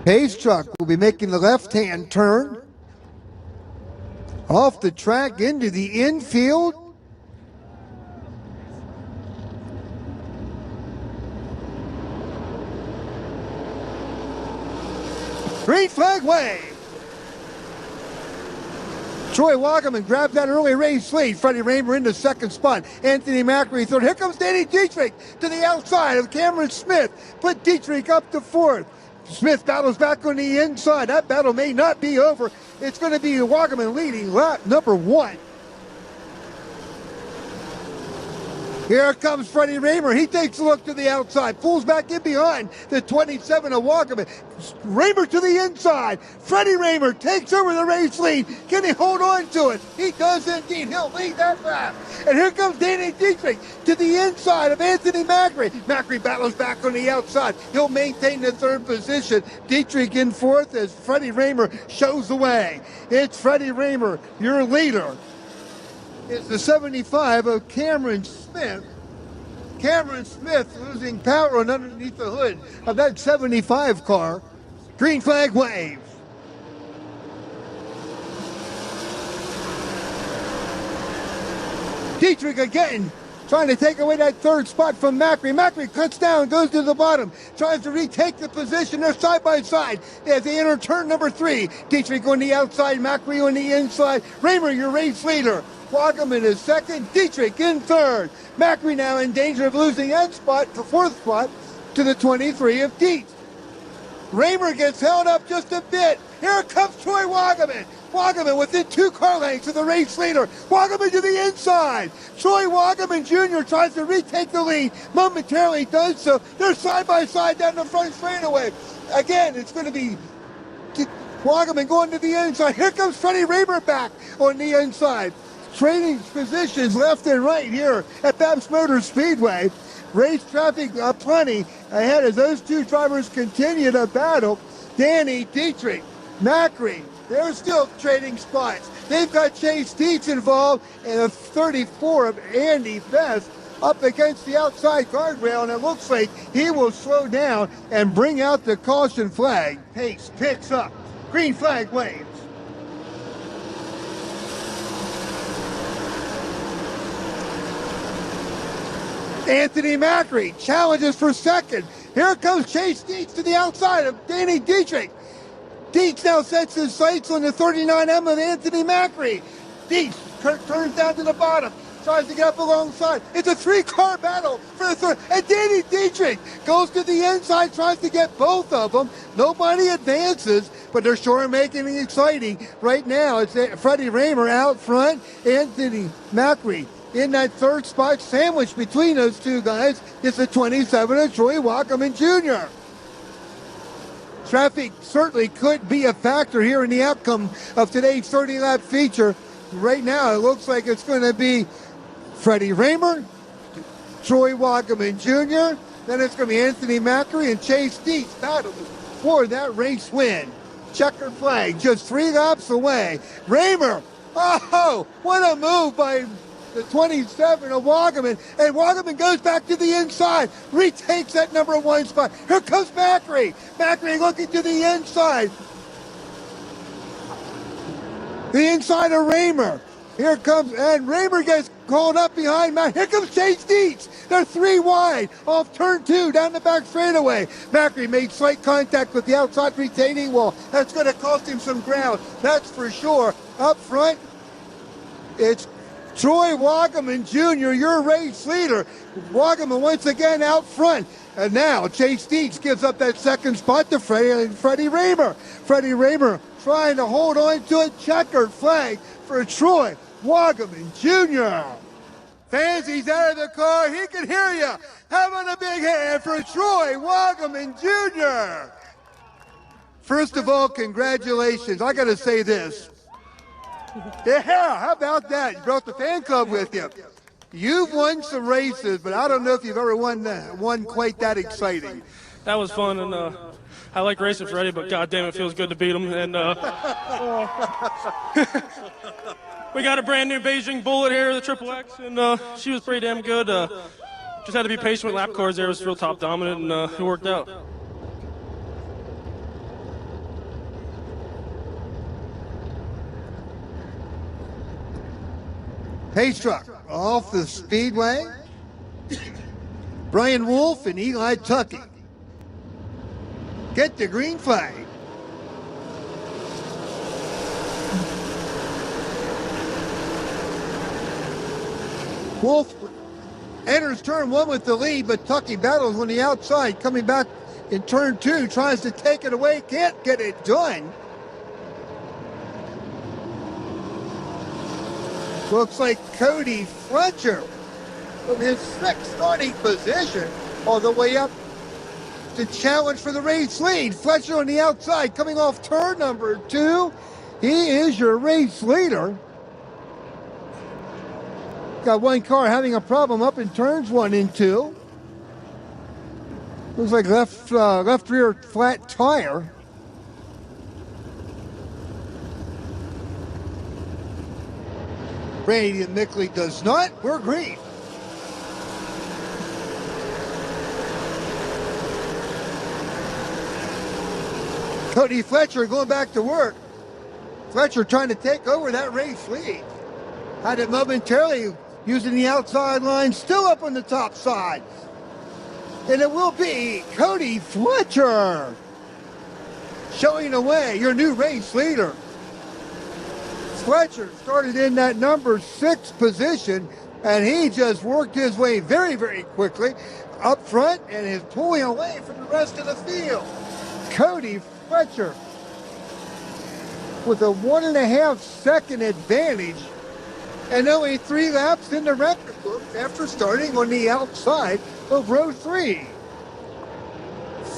Pace truck will be making the left-hand turn off the track into the infield. Green flag wave. Troy Wagaman grabbed that early race lead. Freddie Raymer into second spot. Anthony Macri third. Here comes Danny Dietrich to the outside of Cameron Smith. Put Dietrich up to fourth. Smith battles back on the inside. That battle may not be over. It's going to be Wagaman leading lap number one. Here comes Freddie Raymer. He takes a look to the outside, pulls back in behind the 27 of Wagaman. Raymer to the inside. Freddie Raymer takes over the race lead. Can he hold on to it? He does indeed. He'll lead that lap. And here comes Danny Dietrich to the inside of Anthony Macri. Macri battles back on the outside. He'll maintain the third position. Dietrich in fourth as Freddie Raymer shows the way. It's Freddie Raymer, your leader. It's the 75 of Cameron Smith. Cameron Smith losing power on underneath the hood of that 75 car. Green flag wave. Dietrich again trying to take away that third spot from Macri. Macri cuts down, goes to the bottom, tries to retake the position. They're side by side as they enter turn number 3. Dietrich on the outside, Macri on the inside. Raymer, your race leader. Wagaman is second, Dietrich in third. Macri now in danger of losing that spot, the fourth spot, to the 23 of Dietz. Raymer gets held up just a bit. Here comes Troy Wagaman. Wagaman within 2 car lengths of the race leader. Wagaman to the inside. Troy Wagaman Jr. tries to retake the lead. Momentarily does so. They're side by side down the front straightaway. Again, it's going to be Wagaman going to the inside. Here comes Freddie Raymer back on the inside. Trading positions left and right here at BAPS Motor Speedway. Race traffic plenty ahead as those two drivers continue to battle. Danny Dietrich, Macri, they're still trading spots. They've got Chase Dietz involved and a 34 of Andy Best up against the outside guardrail, and it looks like he will slow down and bring out the caution flag. Pace picks up. Green flag waves. Anthony Macri challenges for second. Here comes Chase Dietz to the outside of Danny Dietrich. Dietz now sets his sights on the 39M of Anthony Macri. Dietz turns down to the bottom, tries to get up alongside. It's a 3-car battle for the third. And Danny Dietrich goes to the inside, tries to get both of them. Nobody advances, but they're sure making it exciting. Right now, it's Freddie Raymer out front, Anthony Macri in that third spot, sandwiched between those two guys. It's the 27 of Troy Wagaman Jr. Traffic certainly could be a factor here in the outcome of today's 30-lap feature. Right now, it looks like it's going to be Freddie Raymer, Troy Wagaman Jr., then it's going to be Anthony Macri and Chase Dietz battling for that race win. Checkered flag just 3 laps away. Raymer, oh, what a move by the 27 of Wagaman, and Wagaman goes back to the inside, retakes that number 1 spot. Here comes Macri. Macri looking to the inside. The inside of Raymer. Here comes, and Raymer gets called up behind Macri. Here comes Chase Dietz. They're 3 wide off turn 2 down the back straightaway. Macri made slight contact with the outside retaining wall. That's going to cost him some ground, that's for sure. Up front, it's Troy Wagaman Jr., your race leader. Wagaman once again out front. And now Chase Dietz gives up that second spot to Freddie Raymer. Freddie Raymer trying to hold on to a checkered flag for Troy Wagaman Jr. Fans, he's out of the car. He can hear you. Having a big hand for Troy Wagaman Jr. First of all, congratulations. I got to say this. Yeah, how about that? You brought the fan club with you. You've won some races, but I don't know if you've ever won one quite that exciting. That was fun, and I like racing Freddie, but goddamn, it feels good to beat him. And we got a brand new Beijing Bullet here, the Triple X, and she was pretty damn good. Just had to be patient with lap cars there. It was real top dominant, and it worked out. Pace truck off the speedway. Brian Wolf and Eli Tuckey get the green flag. Wolf enters turn one with the lead, but Tuckey battles on the outside. Coming back in turn two, tries to take it away, can't get it done. Looks like Cody Fletcher from his sixth starting position all the way up to challenge for the race lead. Fletcher on the outside coming off turn number two. He is your race leader. Got one car having a problem up in turns one and two. Looks like left rear flat tire. Brady and Mickley does not. We're green. Cody Fletcher going back to work. Fletcher trying to take over that race lead. Had it momentarily using the outside line, still up on the top side. And it will be Cody Fletcher showing the way, your new race leader. Fletcher started in that number 6 position, and he just worked his way very, very quickly up front and is pulling away from the rest of the field. Cody Fletcher with a 1.5 second advantage and only 3 laps in the record book after starting on the outside of row 3.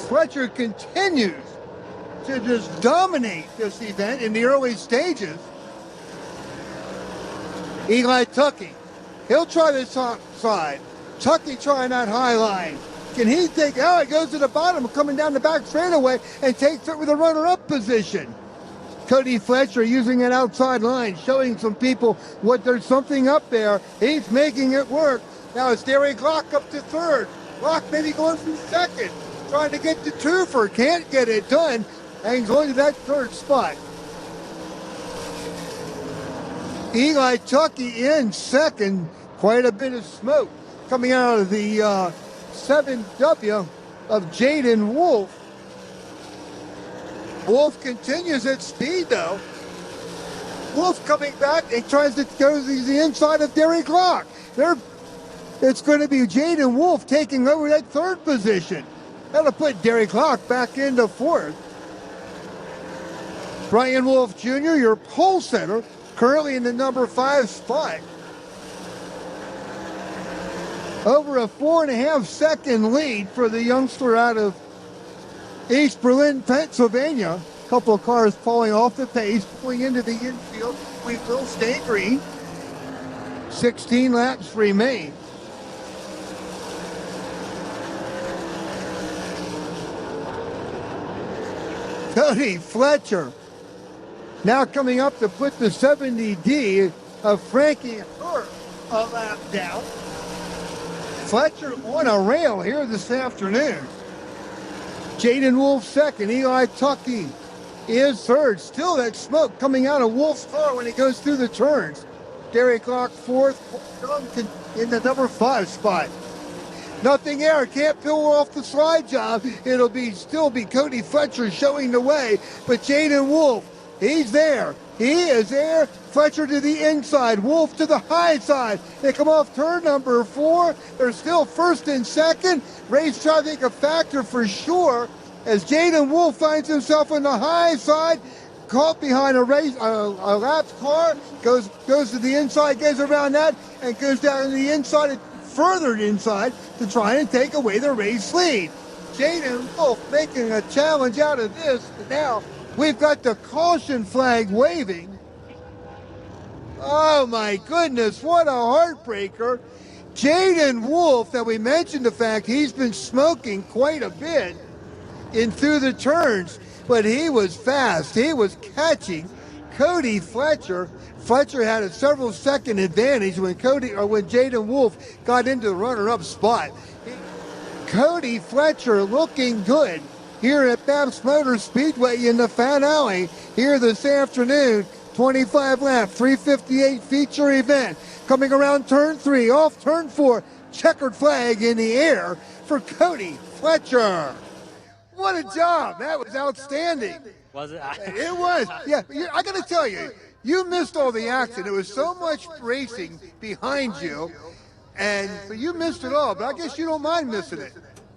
Fletcher continues to just dominate this event in the early stages. Eli Tuckey, he'll try the top side. Tuckey trying that high line. Can he take, oh, it goes to the bottom, coming down the back straightaway and takes it with a runner-up position. Cody Fletcher using an outside line, showing some people what there's something up there. He's making it work. Now it's Derek Locke up to third. Locke maybe going from second, trying to get to twofer, can't get it done, and going to that third spot. Eli Tuckey in second, quite a bit of smoke coming out of the 7W of Jaden Wolf. Wolf continues at speed though. Wolf coming back and tries to go to the inside of Derek Locke. It's going to be Jaden Wolf taking over that third position. That'll put Derek Locke back into fourth. Brian Wolf Jr., your pole setter, currently in the number 5 spot. Over a 4.5 second lead for the youngster out of East Berlin, Pennsylvania. A couple of cars falling off the pace, pulling into the infield. We will stay green. 16 laps remain. Cody Fletcher now coming up to put the 70D of Frankie Hurt a lap down. Fletcher on a rail here this afternoon. Jaden Wolf second, Eli Tuckey is third. Still that smoke coming out of Wolf's car when he goes through the turns. Derek Locke fourth, in the number 5 spot. Nothing there, can't pull off the slide job. It'll still be Cody Fletcher showing the way, but Jaden Wolf, he's there. He is there. Fletcher to the inside, Wolf to the high side. They come off turn number 4. They're still first and second. Race traffic a factor for sure as Jaden Wolf finds himself on the high side, caught behind a lapped car, goes to the inside, goes around that, and goes down to the inside, further inside to try and take away the race lead. Jaden Wolf making a challenge out of this. Now we've got the caution flag waving. Oh my goodness, what a heartbreaker. Jaden Wolf, that we mentioned the fact he's been smoking quite a bit in through the turns, but he was fast. He was catching Cody Fletcher. Fletcher had a several second advantage when Jaden Wolf got into the runner-up spot. Cody Fletcher looking good here at BAPS Motor Speedway in the Fan Alley here this afternoon. 25 lap, 358 feature event. Coming around turn 3, off turn 4, checkered flag in the air for Cody Fletcher. What a job. That was outstanding. Was it? It was. Yeah, I got to tell you, you missed all the action. There was so much racing behind you, but you missed it all. But I guess you don't mind missing it.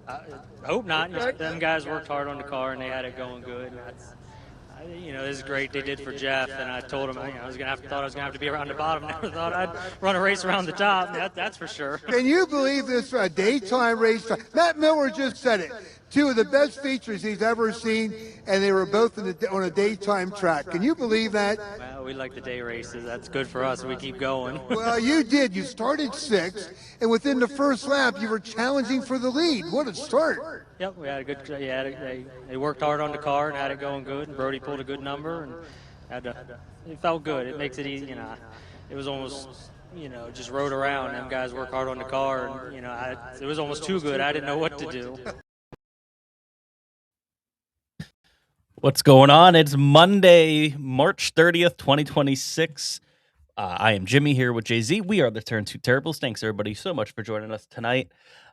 I hope not. Them guys worked hard on the car and they had it going good. And this is great. They did for Jeff, and I told him thought I was gonna have to be around the bottom. Never thought I'd run a race around the top. That's for sure. Can you believe this daytime race? Matt Miller just said it. 2 of the best features he's ever seen, and they were both on a daytime track. Can you believe that? Well, we like the day races. That's good for us. We keep going. Well, you did. You started 6th, and within the first lap, you were challenging for the lead. What a start. Yep, we had a good. They worked hard on the car and had it going good. And Brody pulled a good number, and it felt good. It makes it easy. It was almost. Just rode around. Them guys work hard on the car, and it was almost too good. I didn't know what to do. What's going on? It's Monday, March 30th, 2026. I am Jimmy here with Jay-Z. We are the Turn 2 Terribles. Thanks, everybody, so much for joining us tonight.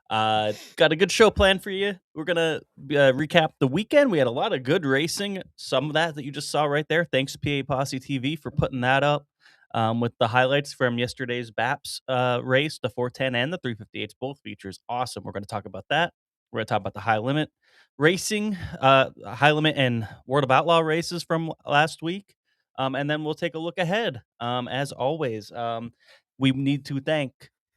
Got a good show planned for you. We're going to recap the weekend. We had a lot of good racing. Some of that you just saw right there. Thanks to PA Posse TV for putting that up with the highlights from yesterday's BAPS race, the 410 and the 358s, both features. Awesome. We're going to talk about that. We're going to talk about the high limit racing, high limit and World of Outlaw races from last week. And then we'll take a look ahead. As always, we need to thank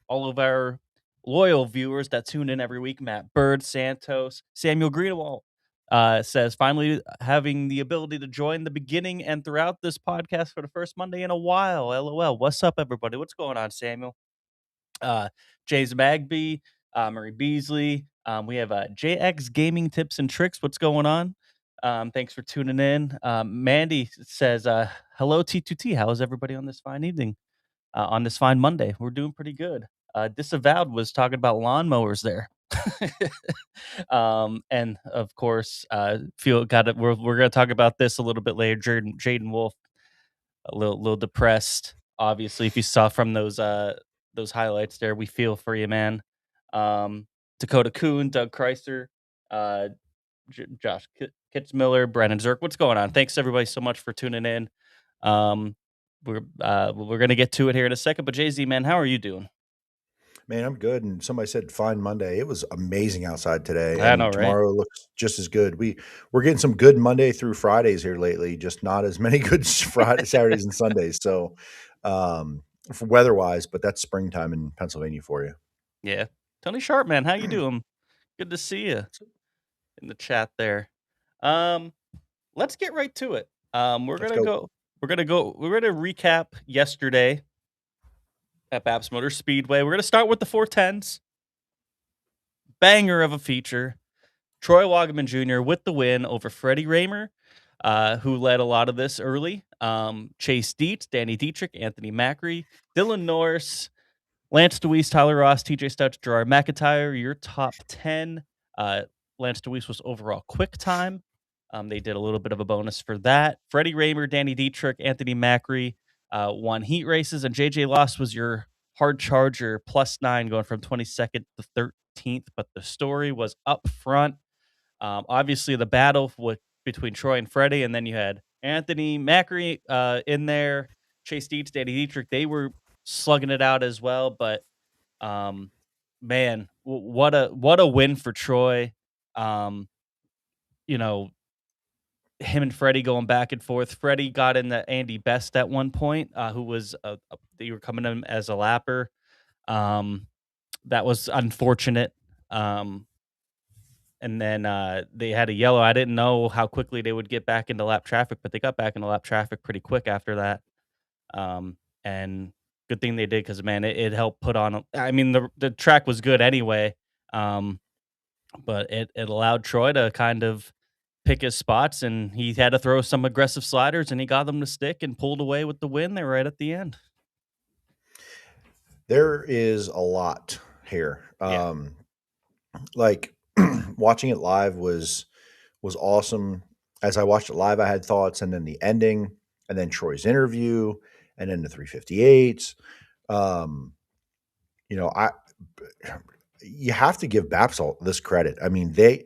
all of our loyal viewers that tune in every week. Matt Bird, Santos, Samuel Greenwald says, finally having the ability to join the beginning and throughout this podcast for the first Monday in a while. LOL. What's up, everybody? What's going on, Samuel? Jays Magby, Murray Beasley. We have JX Gaming Tips and Tricks. What's going on? Thanks for tuning in. Mandy says, hello, T2T. How is everybody on this fine evening? On this fine Monday? We're doing pretty good. Disavowed was talking about lawnmowers there. And of course, we're going to talk about this a little bit later. Jaden Wolf, a little depressed. Obviously, if you saw from those highlights there, we feel for you, man. Dakota Kuhn, Doug Kreiser, Josh Kitzmiller, Brandon Zirk. What's going on? Thanks everybody so much for tuning in. We're gonna get to it here in a second. But Jay-Z, man, how are you doing? Man, I'm good. And somebody said fine Monday. It was amazing outside today. I know, and tomorrow looks just as good. We're getting some good Monday through Fridays here lately, just not as many good Saturdays and Sundays. So for weather-wise, but that's springtime in Pennsylvania for you. Yeah. Tony Sharp, man, how you doing? Good to see you in the chat there. Let's get right to it. We're gonna recap yesterday at BAPS Motor Speedway. We're gonna start with the 410s. Banger of a feature. Troy Wagaman Jr. with the win over Freddie Raymer, who led a lot of this early. Chase Dietz, Danny Dietrich, Anthony Macri, Dylan Norris, Lance DeWeese, Tyler Ross, TJ Stutz, Gerard McIntyre, your top 10. Lance DeWeese was overall quick time. They did a little bit of a bonus for that. Freddie Raymer, Danny Dietrich, Anthony Macri won heat races, and JJ Loss was your hard charger, +9, going from 22nd to 13th. But the story was up front. Obviously, the battle between Troy and Freddie, and then you had Anthony Macri in there, Chase Dietz, Danny Dietrich. They were slugging it out as well, but man, what a win for Troy. Him and Freddie going back and forth. Freddie got in the Andy Best at one point, who was they were coming in as a lapper. That was unfortunate. And then they had a yellow. I didn't know how quickly they would get back into lap traffic, but they got back into lap traffic pretty quick after that. And good thing they did, because, man, it helped put on. I mean, the track was good anyway, but it allowed Troy to kind of pick his spots, and he had to throw some aggressive sliders, and he got them to stick and pulled away with the win there right at the end. There is a lot here. Yeah. Like watching it live was awesome. As I watched it live, I had thoughts, and then the ending, and then Troy's interview, and then the 358s. Um, you know, you have to give BAPS all this credit. I mean, the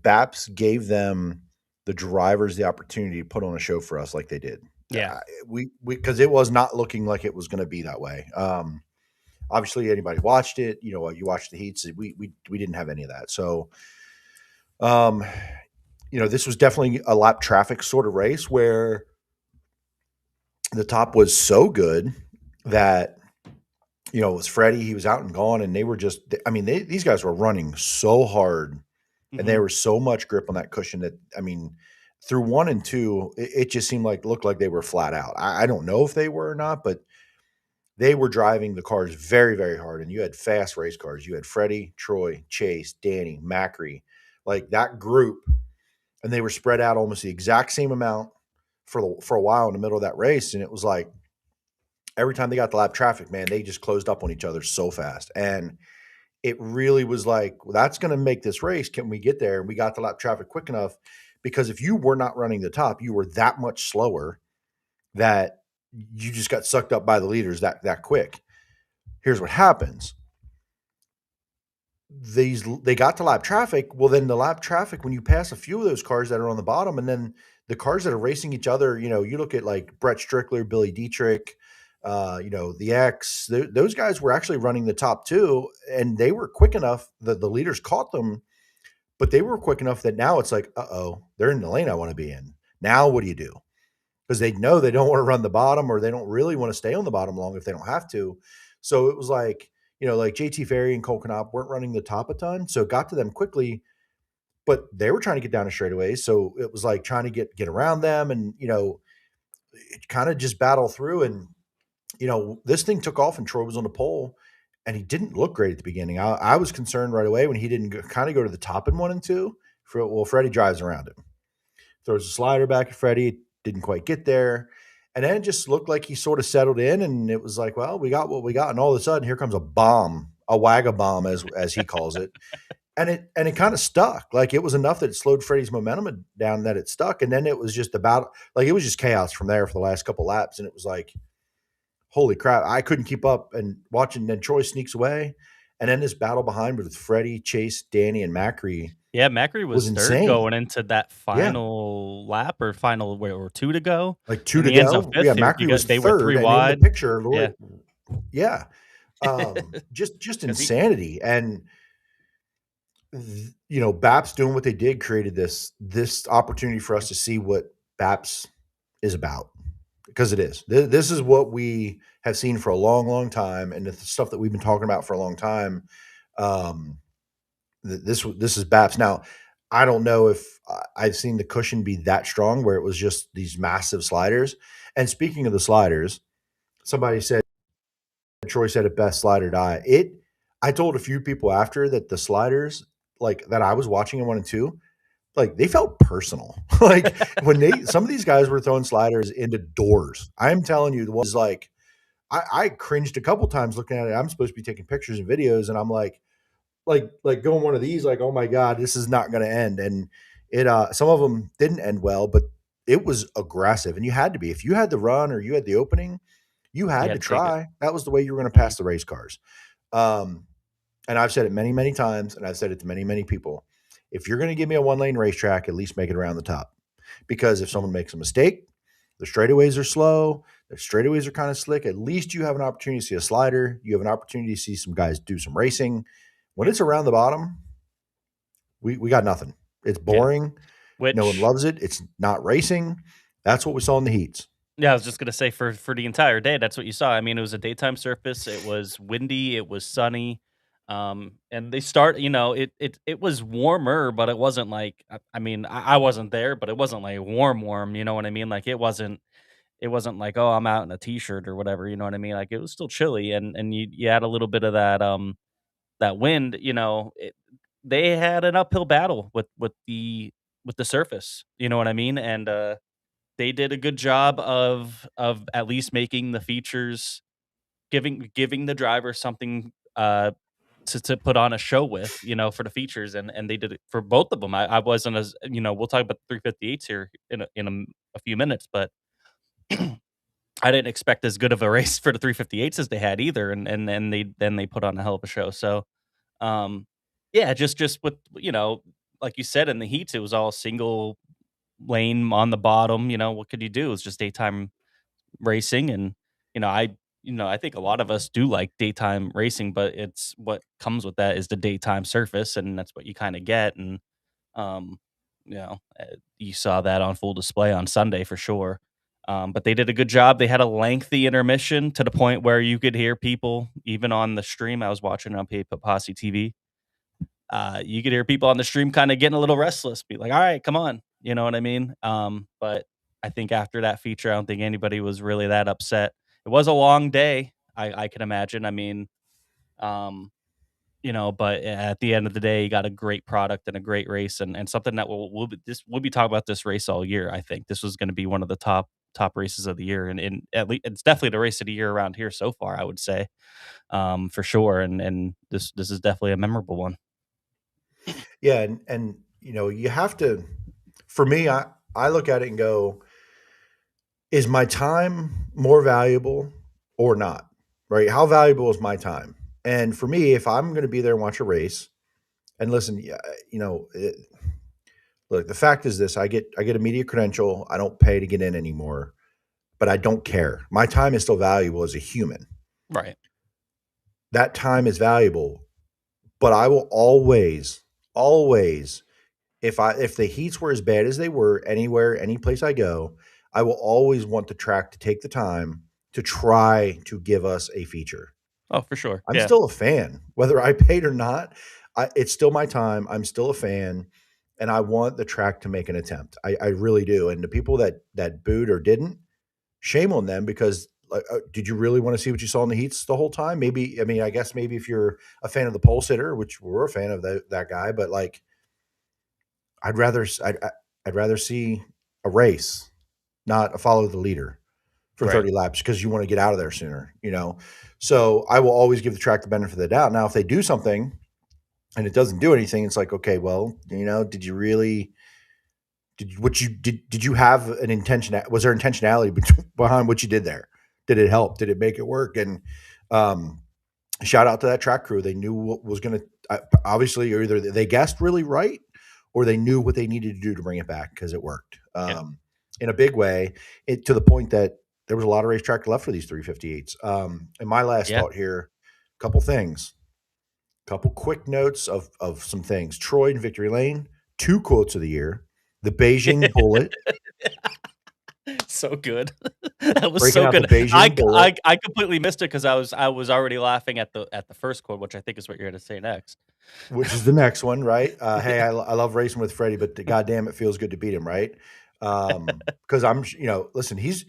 BAPS gave them the drivers the opportunity to put on a show for us like they did. Yeah. We because it was not looking like it was going to be that way. Obviously, anybody watched it. You know, you watched the heats. We didn't have any of that. So, um, you know, this was definitely a lap traffic sort of race where the top was so good that, you know, it was Freddie. He was out and gone, and they were just. I mean, these guys were running so hard, and there was so much grip on that cushion that, I mean, through 1 and 2, it just seemed like looked like they were flat out. I don't know if they were or not, but they were driving the cars very, very hard. And you had fast race cars. You had Freddie, Troy, Chase, Danny, Macri, like that group, and they were spread out almost the exact same amount for a while in the middle of that race. And it was like every time they got the lap traffic, man, they just closed up on each other so fast. And it really was like, well, that's going to make this race. Can we get there? And we got the lap traffic quick enough, because if you were not running the top, you were that much slower that you just got sucked up by the leaders that quick. Here's what happens. They got to lap traffic. Well, then the lap traffic, when you pass a few of those cars that are on the bottom, and then the cars that are racing each other, you know, you look at like Brett Strickler, Billy Dietrich, you know, the X, those guys were actually running the top too, and they were quick enough that the leaders caught them, but they were quick enough that now it's like, uh-oh, they're in the lane I want to be in. Now what do you do? Because they know they don't want to run the bottom, or they don't really want to stay on the bottom long if they don't have to. So it was like, you know, like JT Ferry and Cole Knop weren't running the top a ton. So it got to them quickly, but they were trying to get down to straightaways. So it was like trying to get around them, and, you know, kind of just battle through. And, you know, this thing took off and Troy was on the pole, and he didn't look great at the beginning. I was concerned right away when he didn't kind of go to the top in 1 and 2. Well, Freddie drives around him, throws a slider back at Freddie, didn't quite get there. And then it just looked like he sort of settled in, and it was like, well, we got what we got. And all of a sudden, here comes a bomb, a Wagaman, as he calls it. And it kind of stuck. Like, it was enough that it slowed Freddie's momentum down, that it stuck. And then it was just about, like, it was just chaos from there for the last couple laps. And it was like, holy crap, I couldn't keep up. And watching, then Troy sneaks away. And then this battle behind with Freddie, Chase, Danny, and Macri. Yeah, Macri was third insane. going into that final lap, or final or 2 to go. Like 2 to go. Yeah, Macri was they third. were 3 and wide. in the picture, Yeah. Just insanity. And, you know, BAPS doing what they did created this opportunity for us to see what BAPS is about, because it is. This is what we have seen for a long, long time, and the stuff that we've been talking about for a long time. This is BAPS. Now, I don't know if I've seen the cushion be that strong where it was just these massive sliders. And speaking of the sliders, somebody said, Troy said it best, slide or die. I told a few people after that the sliders, like, that I was watching in 1 and 2, like, they felt personal. Like, when some of these guys were throwing sliders into doors. I'm telling you, the was like, I cringed a couple times looking at it. I'm supposed to be taking pictures and videos, and I'm like going one of these, like, oh my God, this is not going to end. And it, some of them didn't end well, but it was aggressive, and you had to be. If you had the run or you had the opening, you had to try. That was the way you were going to pass the race cars. And I've said it many, many times, and I've said it to many, many people. If you're going to give me a 1-lane racetrack, at least make it around the top. Because if someone makes a mistake, the straightaways are slow, the straightaways are kind of slick, at least you have an opportunity to see a slider. You have an opportunity to see some guys do some racing. When it's around the bottom, we got nothing. It's boring. No one loves it. It's not racing. That's what we saw in the heats. Yeah, I was just gonna say, for the entire day, that's what you saw. I mean, it was a daytime surface. It was windy. It was sunny. And they start. You know, it was warmer, but it wasn't like. I mean, I wasn't there, but it wasn't like warm. You know what I mean? Like, it wasn't like, oh, I'm out in a t-shirt or whatever. You know what I mean? Like, it was still chilly, and you had a little bit of that wind. You know, they had an uphill battle with the surface. You know what I mean? And they did a good job of at least making the features, giving the driver something to put on a show with, you know, for the features, and they did it for both of them. I wasn't as, you know, we'll talk about the 358s here in a few minutes, but I didn't expect as good of a race for the 358s as they had either, and then they put on a hell of a show. So, um, yeah, just with like you said in the heats, it was all single lane on the bottom. What could you do? It's just daytime racing, and you know, I I think a lot of us do like daytime racing, but it's what comes with that is the daytime surface, and that's what you kind of get. And um, you saw that on full display on Sunday for sure. But they did a good job. They had a lengthy intermission to the point where you could hear people, even on the stream. I was watching on Posse TV. You could hear people on the stream kind of getting a little restless, be like, "All right, come on," you know what I mean? But I think after that feature, I don't think anybody was really that upset. It was a long day, I can imagine. I mean, um, but at the end of the day, you got a great product and a great race, and something that we'll be talking about this race all year. I think this was going to be one of the top races of the year, and at least it's definitely the race of the year around here so far. I would say, for sure, and this is definitely a memorable one. Yeah, and you have to. For me, I look at it and go, is my time more valuable or not? Right? How valuable is my time? And for me, if I'm going to be there and watch a race, and listen, yeah, look, the fact is this: I get a media credential. I don't pay to get in anymore, but I don't care. My time is still valuable as a human. Right. That time is valuable, but I will always, always, if the heats were as bad as they were anywhere, any place I go, I will always want the track to take the time to try to give us a feature. Oh, for sure. I'm Yeah. still a fan, whether I paid or not. It's still my time. I'm still a fan, and I want the track to make an attempt. I really do. And the people that booed or didn't, shame on them because like, did you really want to see what you saw in the heats the whole time? Maybe. I mean, I guess maybe if you're a fan of the pole sitter, which we're a fan of that guy, but like, I'd rather I'd rather see a race, not a follow the leader for Right. 30 laps because you want to get out of there sooner. So I will always give the track the benefit of the doubt. Now, if they do something and it doesn't do anything, it's like, okay, well, did you really did you have an intention? Was there intentionality behind what you did there? Did it help? Did it make it work? And shout out to that track crew. They knew what was going to obviously either they guessed really right or they knew what they needed to do to bring it back because it worked in a big way. To the point that there was a lot of racetrack left for these 358s. And my last thought here, couple things, couple quick notes of some things. Troy and Victory Lane, 2 quotes of the year. The Beijing Bullet. So good. That was Breaking so out the good. Beijing Bullet. I completely missed it because I was already laughing at the first quote, which I think is what you're going to say next. Which is the next one, right? Hey, I love racing with Freddie, but goddamn, it feels good to beat him, right? Because listen, he's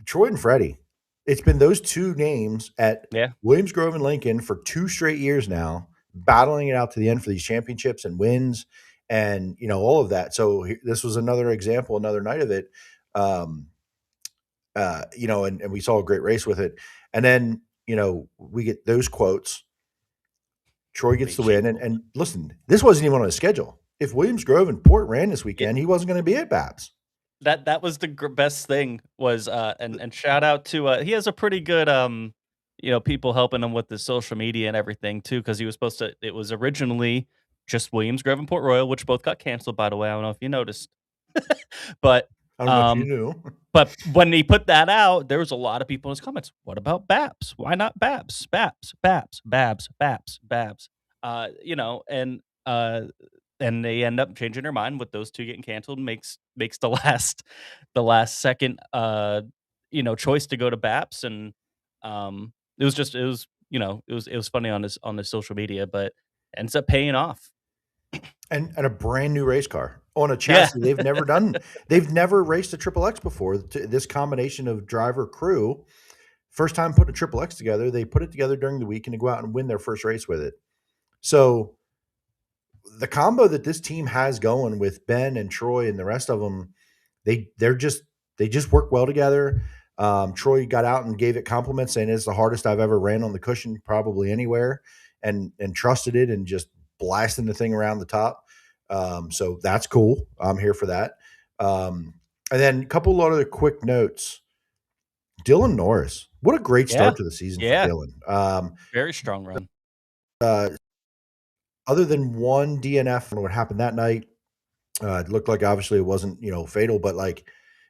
Troy and Freddie. It's been those 2 names at Williams Grove and Lincoln for 2 straight years now, battling it out to the end for these championships and wins, and all of that. So this was another example, another night of it. And we saw a great race with it, and then we get those quotes. Troy gets the win. And listen, this wasn't even on his schedule. If Williams Grove and Port ran this weekend, he wasn't going to be at BAPS. That was the best thing was, and shout out to, he has a pretty good, people helping him with the social media and everything too, because it was originally just Williams Grove and Port Royal, which both got canceled, by the way. I don't know if you noticed. But I don't know if you knew. But when he put that out, there was a lot of people in his comments. What about BAPS? Why not BAPS? BAPS, BAPS, BAPS, BAPS, BAPS. And they end up changing their mind with those 2 getting canceled. Makes the last second choice to go to BAPS, and it was funny on his social media, but ends up paying off. And a brand new race car on a chassis they've never done. They've never raced a Triple X before. This combination of driver crew, first time putting a Triple X together. They put it together during the week and to go out and win their first race with it. So the combo that this team has going with Ben and Troy and the rest of them, they just work well together. Troy got out and gave it compliments, saying it's the hardest I've ever ran on the cushion probably anywhere, and trusted it and just blasting the thing around the top. So that's cool. I'm here for that. And then a couple of other quick notes. Dylan Norris. What a great Yeah. start to the season for Yeah. Dylan. Very strong run. Other than one DNF and what happened that night, it looked like obviously it wasn't, fatal, but like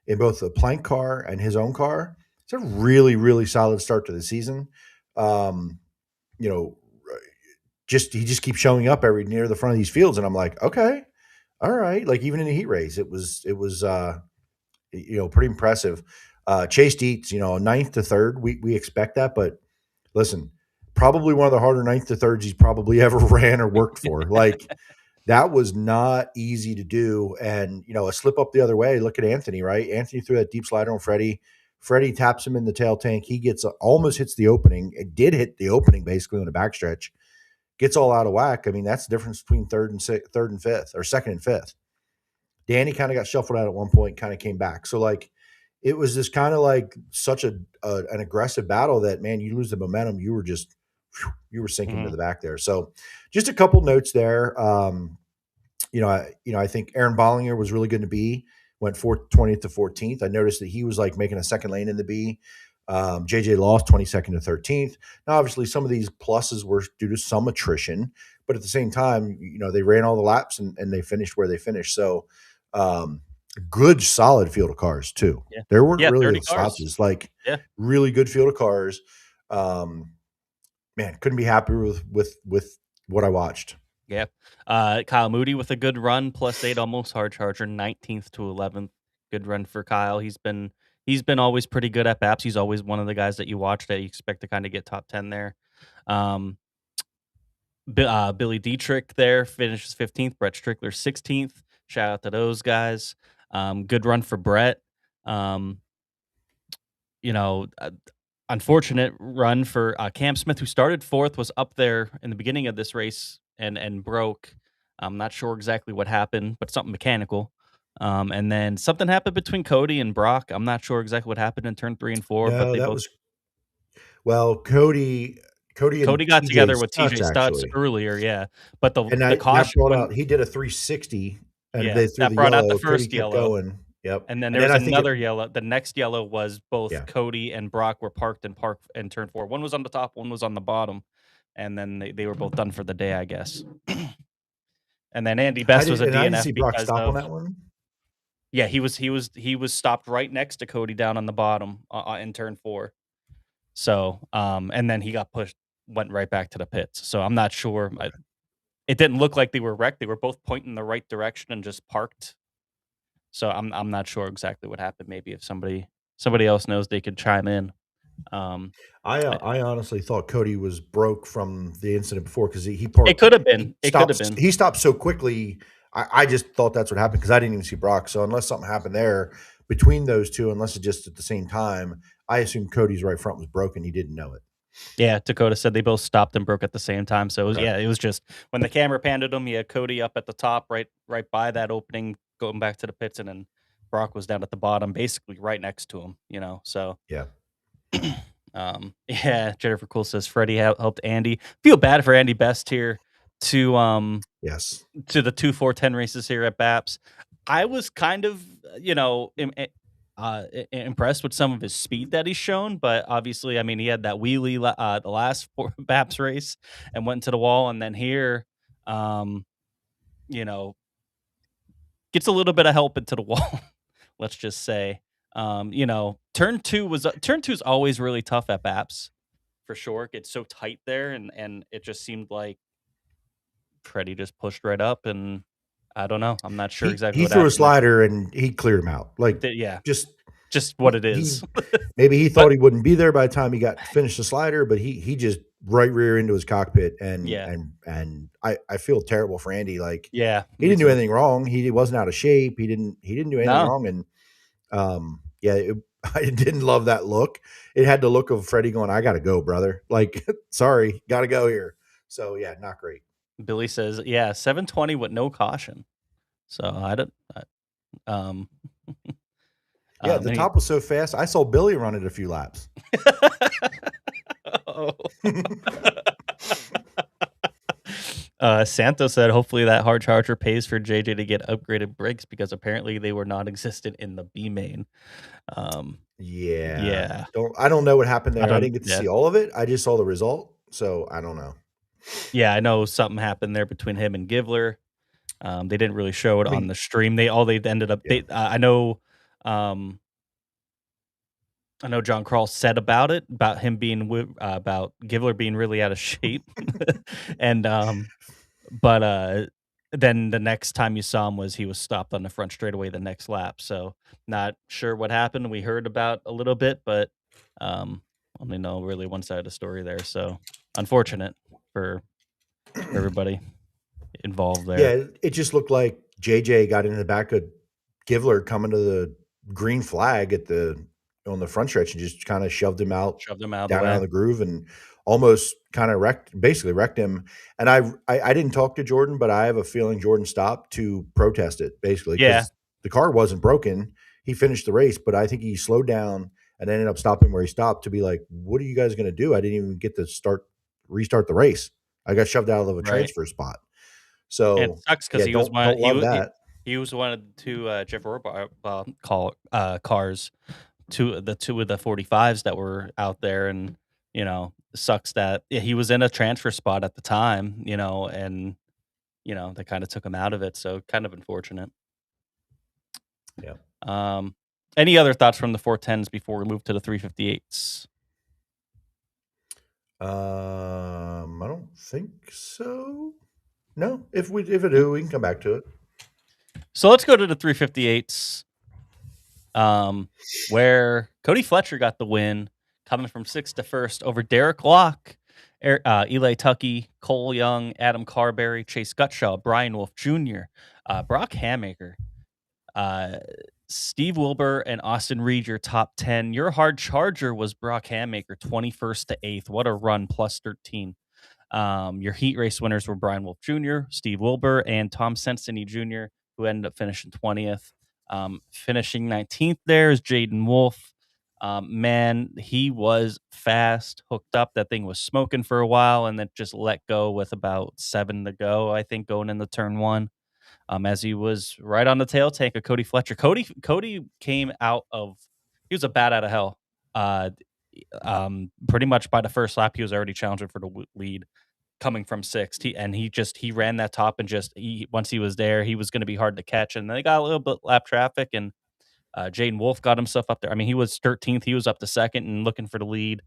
in both the plank car and his own car, it's a really, really solid start to the season. You know, he just keeps showing up every near the front of these fields, and I'm like, okay, all right. Like even in the heat race, it was pretty impressive. Chase Dietz, ninth to third, we expect that, but listen, probably one of the harder ninth to thirds he's probably ever ran or worked for. Like that was not easy to do. And, a slip up the other way. Look at Anthony, right? Anthony threw that deep slider on Freddie. Freddie taps him in the tail tank. He almost hits the opening. It did hit the opening basically on the backstretch. Gets all out of whack. I mean, that's the difference between third and fifth, or second and fifth. Danny kind of got shuffled out at one point, kind of came back. So like, it was just kind of like such an aggressive battle that, man, you lose the momentum. You were sinking to the back there. So just a couple notes there. I think Aaron Bollinger was really good to be, went 20th to 14th. I noticed that he was like making a second lane in the B. JJ lost 22nd to 13th. Now, obviously some of these pluses were due to some attrition, but at the same time, they ran all the laps and they finished where they finished. So, good solid field of cars too. Yeah. There weren't really 30 stoppages, like really good field of cars. Man, couldn't be happier with what I watched. Yeah. Kyle Moody with a good run, +8, almost hard charger, 19th to 11th. Good run for Kyle. He's been always pretty good at BAPS. He's always one of the guys that you watch that you expect to kind of get top 10 there. Billy Dietrich there finishes 15th. Brett Strickler 16th. Shout out to those guys. Good run for Brett. Unfortunate run for Cam Smith, who started fourth, was up there in the beginning of this race and broke. I'm not sure exactly what happened, but something mechanical. And then something happened between Cody and Brock. I'm not sure exactly what happened in turn 3 and 4, No, but they that both. was Cody Cody got together with TJ Stutz earlier, yeah. But the caution brought out, he did a 360, and they threw that brought yellow. out the first Cody yellow. Going. Yep. And then there was another yellow. The next yellow was both Cody and Brock were parked in turn 4. One was on the top, one was on the bottom, and then they were both done for the day, I guess. And then Andy Best was a DNF. I didn't see Brock stop on that one. Yeah, he was stopped right next to Cody down on the bottom in turn 4. So, and then he got went right back to the pits. So I'm not sure. It didn't look like they were wrecked. They were both pointing the right direction and just parked. So I'm not sure exactly what happened. Maybe if somebody else knows, they could chime in. I honestly thought Cody was broke from the incident before, because he parked. It could have been. He stopped so quickly. I just thought that's what happened, because I didn't even see Brock. So unless something happened there between those two, unless it's just at the same time, I assumed Cody's right front was broken. He didn't know it. Yeah, Dakota said they both stopped and broke at the same time. So it was just when the camera panned him, he had Cody up at the top, right by that opening, going back to the pits, and then Brock was down at the bottom, basically right next to him. So yeah. Jennifer Cool says Freddie helped Andy. Feel bad for Andy Best here to yes, to the 2, 4, 10 races here at BAPS. I was kind of impressed with some of his speed that he's shown, but obviously, I mean, he had that wheelie the last BAPS race and went to the wall, and then here, gets a little bit of help into the wall. Let's just say, turn 2 is always really tough at BAPS, for sure. It's so tight there, and it just seemed like Freddie just pushed right up, and I don't know. I'm not sure exactly. He threw a slider and he cleared him out. Like, just what it is. Maybe he thought he wouldn't be there by the time he got finished the slider, but he just right rear into his cockpit, and I feel terrible for Andy. Like, he didn't do anything wrong. He wasn't out of shape. He didn't do anything wrong, and I didn't love that look. It had the look of Freddie going, "I got to go, brother. Like, sorry, got to go here." So not great. Billy says, 720 with no caution. So the top was so fast. I saw Billy run it a few laps. Santos said, hopefully that hard charger pays for JJ to get upgraded brakes because apparently they were non-existent in the B main. Yeah. Yeah, I don't know what happened I there. I don't. didn't get to Yeah, see all of it. I just saw the result, so I don't know. yeah, I know something happened there between him and Givler. They didn't really show it I on mean, the stream. They ended up. yeah. Um, I know John Crawl said about it, about him being about Givler being really out of shape, and but then the next time you saw him was he was stopped on the front straightaway the next lap. So not sure what happened. We heard about a little bit, but um, only know really one side of the story there. So unfortunate for everybody involved Yeah, there. it just looked like JJ got into the back of Givler coming to the green flag on the front stretch and just kind of shoved him out Shoved him out of the down out way. of the groove and almost kind of basically wrecked him. And I didn't talk to Jordan, but I have a feeling Jordan stopped to protest it basically Yeah, because the car wasn't broken. He finished the race, but I think he slowed down and ended up stopping where he stopped to be like, "What are you guys going to do? I didn't even get to restart the race. I got shoved out of a right. transfer spot." And it So sucks because yeah, don't love that. he was one of the two Jeff Robar cars, two of the 45s that were out there, and sucks that he was in a transfer spot at the time, and they kind of took him out of it, so kind of unfortunate. Yeah. Um, any other thoughts from the 410s before we move to the 358s? I don't think so. No, if I do, we can come back to it. So let's go to the 358s. Where Cody Fletcher got the win, coming from 6th to 1st over Derek Locke, Eli Tuckey, Cole Young, Adam Carberry, Chase Gutshaw, Brian Wolf Jr., Brock Hammaker, Steve Wilbur, and Austin Reed, your top 10. Your hard charger was Brock Hammaker, 21st to 8th. What a run, plus 13. Your heat race winners were Brian Wolf Jr., Steve Wilbur, and Tom Sensteny Jr., who ended up finishing 20th. Finishing 19th there is Jaden Wolf. Man, he was fast, hooked up. That thing was smoking for a while and then just let go with about 7 to go, I think, going into turn 1. As he was right on the tail tank of Cody Fletcher. Cody came out of, he was a bat out of hell. Pretty much by the first lap, he was already challenging for the lead coming from 6th. He ran that top and once he was there, he was going to be hard to catch. And they got a little bit lap traffic, and Jaden Wolf got himself up there. I mean, he was 13th. He was up to 2nd and looking for the lead.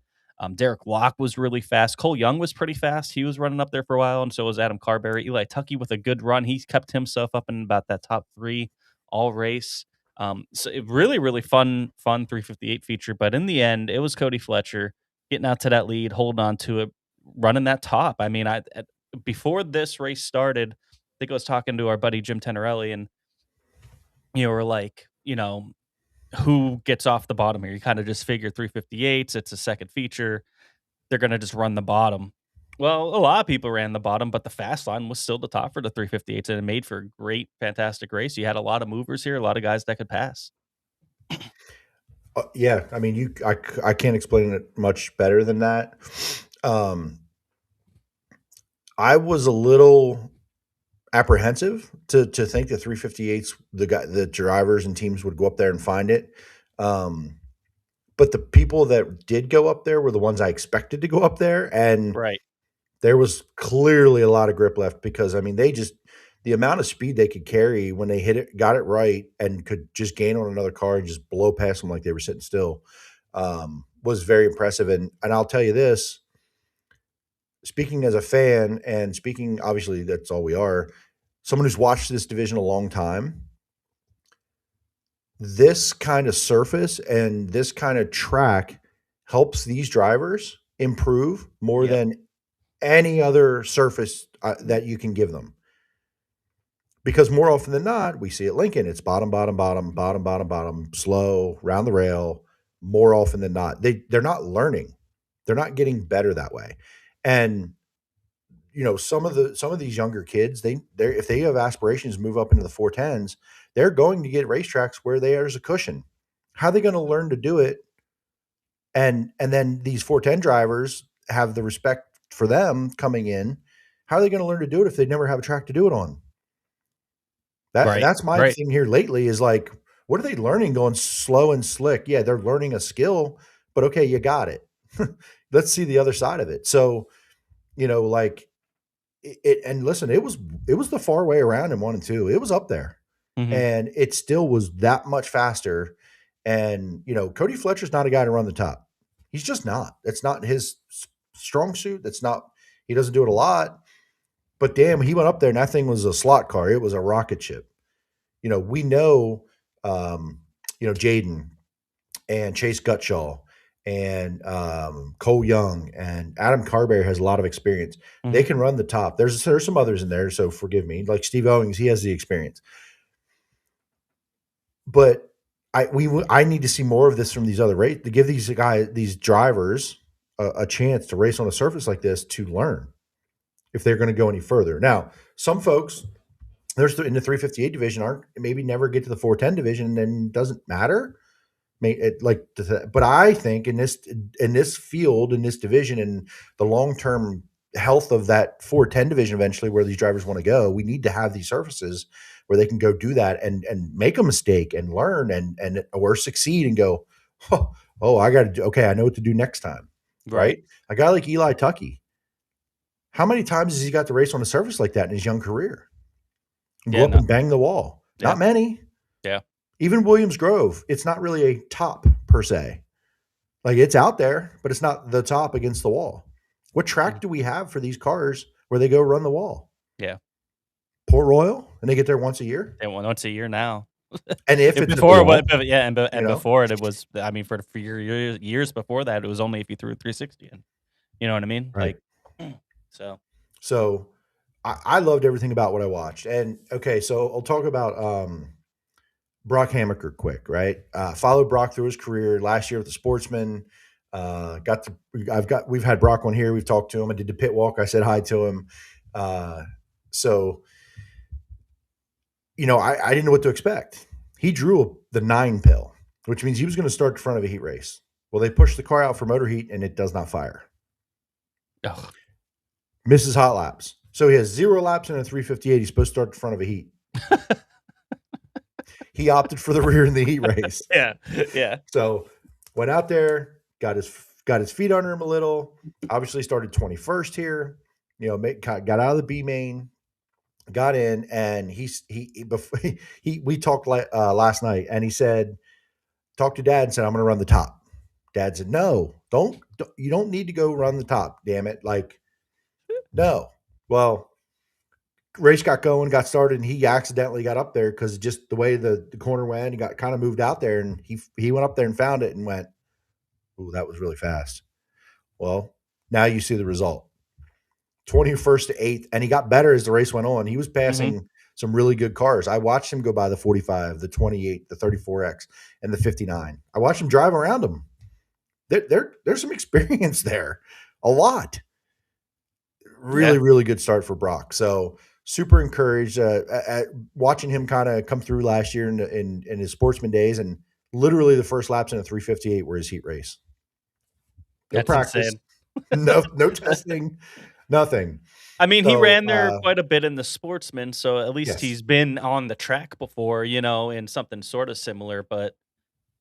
Derek Locke was really fast. Cole Young was pretty fast. He was running up there for a while, and so was Adam Carberry. Eli Tuckey with a good run. He kept himself up in about that top 3 all race. So it really, really fun 358 feature. But in the end, it was Cody Fletcher getting out to that lead, holding on to it, running that top. I mean, before this race started, I think I was talking to our buddy Jim Tenorelli, and we're like, who gets off the bottom here? You kind of just figure 358s, it's a second feature. They're going to just run the bottom. Well, a lot of people ran the bottom, but the fast line was still the top for the 358s, and it made for a great, fantastic race. You had a lot of movers here, a lot of guys that could pass. Yeah, I mean, I can't explain it much better than that. I was a little apprehensive to think the 358s, the drivers and teams would go up there and find it. But the people that did go up there were the ones I expected to go up there, and Right. there was clearly a lot of grip left because I mean the amount of speed they could carry when they got it right, and could just gain on another car and just blow past them like they were sitting still, was very impressive. And I'll tell you this, speaking as a fan and speaking, obviously that's all we are, someone who's watched this division a long time, this kind of surface and this kind of track helps these drivers improve more than any other surface that you can give them. Because more often than not, we see at Lincoln, it's bottom, bottom, bottom, bottom, bottom, bottom, slow, round the rail. More often than not, they're not learning, they're not getting better that way. And some of these younger kids, if they have aspirations to move up into the 410s, they're going to get racetracks where there's a cushion. How are they going to learn to do it? And then these 410 drivers have the respect for them coming in How are they going to learn to do it if they never have a track to do it on? That's my Right. thing here lately is like, what are they learning going slow and slick? Yeah, they're learning a skill, but okay, you got it. Let's see the other side of it. So, like and listen, it was the far way around in 1 and 2. It was up there. Mhm. And it still was that much faster. And, Cody Fletcher's not a guy to run the top. He's just not. That's not his strong suit. He doesn't do it a lot. But damn, he went up there and that thing was a slot car. It was a rocket ship. We know, Jaden and Chase Gutshaw and Cole Young and Adam Carberry has a lot of experience. They Mhm. can run the top. There's some others in there, so forgive me. Like Steve Owings, he has the experience. But I need to see more of this from these other race to give these drivers a chance to race on a surface like this to learn if they're going to go any further. Now, some folks there's in the 358 division aren't maybe never get to the 410 division, and then doesn't matter. But I think in this field, in this division, and the long term health of that 410 division, eventually where these drivers want to go, we need to have these surfaces where they can go do that and make a mistake and learn and or succeed and go, oh, I got to okay, I know what to do next time, right? A guy like Eli Tuckey, how many times has he got to race on a surface like that in his young career? And go up and bang the wall. Yeah. Not many. Yeah. Even Williams Grove, it's not really a top per se. Like it's out there, but it's not the top against the wall. What track do we have for these cars where they go run the wall? Yeah. Port Royal, and they get there once a year. And once a year now. And if it's before, and before it was, I mean, for years before that, it was only if you threw a 360 in. You know what I mean? Right. Like, so I loved everything about what I watched. And okay, so I'll talk about Brock Hammaker quick, right? Followed Brock through his career last year with the Sportsman. We've had Brock on here. We've talked to him. I did the pit walk. I said hi to him. So I didn't know what to expect. He drew the 9 pill, which means he was going to start in front of a heat race. Well, they pushed the car out for motor heat and it does not fire. Ugh. Misses hot laps. So he has 0 laps in a 358. He's supposed to start in front of a heat. He opted for the rear in the heat race. Yeah. So went out there, got his feet under him a little. Obviously started 21st here. Got out of the B main, got in, and we talked last night, and he said, talked to Dad and said, I'm going to run the top. Dad said, no, you don't need to go run the top. Damn it. Like, no. Well, race got going, got started, and he accidentally got up there because just the way the corner went, he got kind of moved out there, and he went up there and found it and went, ooh, that was really fast. Well, now you see the result. 21st to 8th, and he got better as the race went on. He was passing some really good cars. I watched him go by the 45, the 28, the 34X, and the 59. I watched him drive around them. There's some experience there. A lot. Really good start for Brock. So super encouraged at watching him kind of come through last year in his Sportsman days, and literally the first laps in a 358 were his heat race. No That's practice, insane. no testing, nothing. I mean, he ran there quite a bit in the Sportsman, so at least he's been on the track before, in something sort of similar. But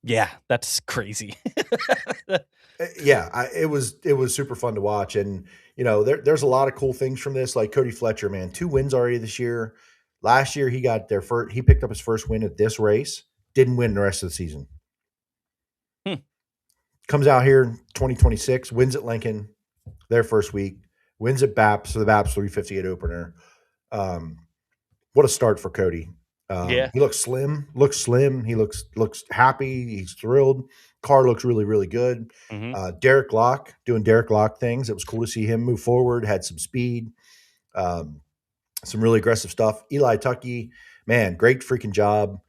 yeah, that's crazy. It was super fun to watch, and there's a lot of cool things from this. Like Cody Fletcher, man, 2 wins already this year. Last year he got their first. He picked up his first win at this race. Didn't win the rest of the season. Comes out here in 2026, wins at Lincoln, their first week. Wins at BAPS for the BAPS 358 opener. What a start for Cody. He looks slim. He looks happy. He's thrilled. Car looks really, really good. Derek Locke doing Derek Locke things. It was cool to see him move forward, had some speed, some really aggressive stuff. Eli Tuckey, man, great freaking job.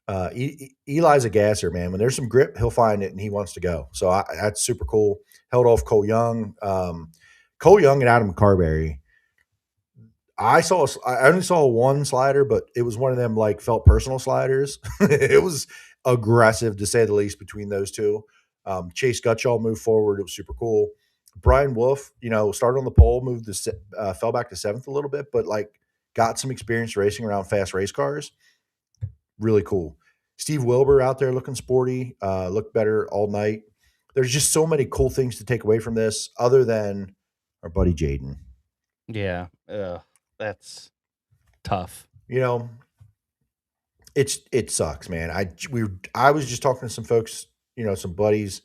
Eli's a gasser, man. When there's some grip, he'll find it and he wants to go. So that's super cool. Held off Cole Young. Cole Young and Adam Carberry. I only saw one slider, but it was one of them like felt personal sliders. It was aggressive to say the least between those two. Chase Gutshaw moved forward. It was super cool. Brian Wolf, started on the pole, fell back to 7th a little bit, but like got some experience racing around fast race cars. Really cool. Steve Wilbur out there looking sporty, looked better all night. There's just so many cool things to take away from this, other than our buddy Jaden. Yeah, that's tough. It sucks, man. I was just talking to some folks, some buddies,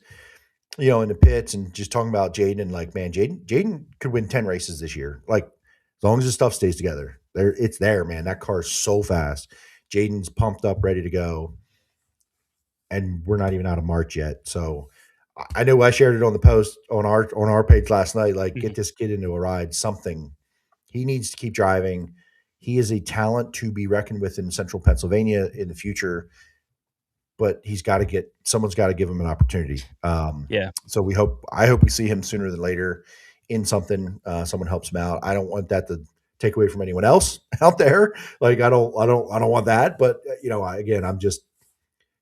in the pits, and just talking about Jaden, and like, man, Jaden could win 10 races this year. Like, as long as his stuff stays together. It's there, man. That car is so fast. Jaden's pumped up, ready to go. And we're not even out of March yet. So I know I shared it on the post on our page last night. Like, get this kid into a ride, something. He needs to keep driving. He is a talent to be reckoned with in Central Pennsylvania in the future, but someone's got to give him an opportunity. Yeah. So I hope we see him sooner than later in something. Someone helps him out. I don't want that to take away from anyone else out there. Like, I don't want that. But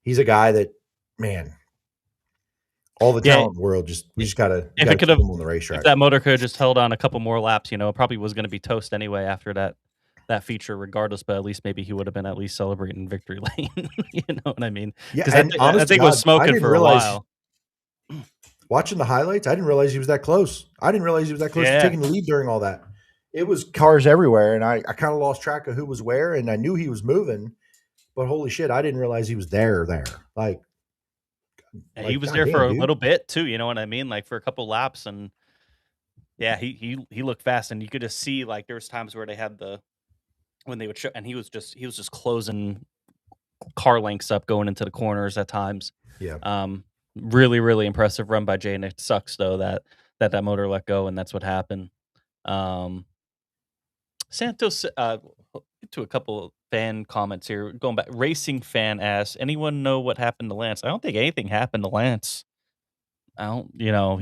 he's a guy that, man, all the talent in the world. We just gotta keep him on the racetrack. If that motor could have just held on a couple more laps, it probably was going to be toast anyway after that feature, regardless. But at least maybe he would have been at least celebrating victory lane. You know what I mean? Yeah, and I think it was smoking for a while. Watching the highlights, I didn't realize he was that close. To taking the lead during all that. It was cars everywhere, and I kind of lost track of who was where, and I knew he was moving, but holy shit, I didn't realize he was there. And he was there for a little bit too, you know what I mean? Like, for a couple laps, and yeah, he looked fast, and you could just see, like, there was times where they had when they would show, and he was just closing car lengths up going into the corners at times. Yeah. Really, really impressive run by Jay, and it sucks though that motor let go, and that's what happened. Santos, to a couple of fan comments here. Going back, Racing Fan asks, anyone know what happened to Lance? I don't think anything happened to Lance. I don't,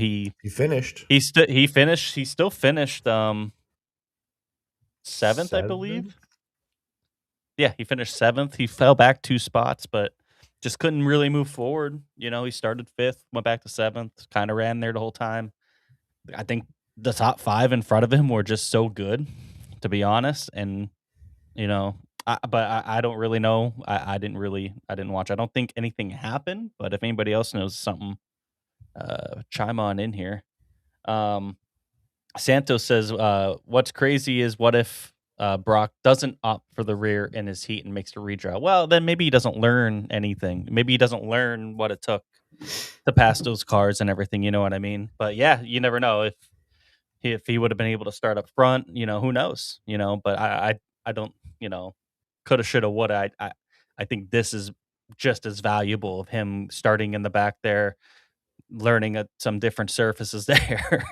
he finished. He finished. He still finished 7th, I believe. Yeah, he finished 7th. He fell back 2 spots, but just couldn't really move forward. He started 5th, went back to 7th, kind of ran there the whole time. I think the top 5 in front of him were just so good, to be honest. And, I don't really know. I didn't watch. I don't think anything happened, but if anybody else knows something, chime on in here. Santos says, what's crazy is what if Brock doesn't opt for the rear in his heat and makes the redraw? Well, then maybe he doesn't learn anything. Maybe he doesn't learn what it took to pass those cars and everything. You know what I mean? But yeah, you never know if he would have been able to start up front. Who knows? But I don't. Coulda, shoulda, woulda. I think this is just as valuable of him starting in the back there, learning some different surfaces there,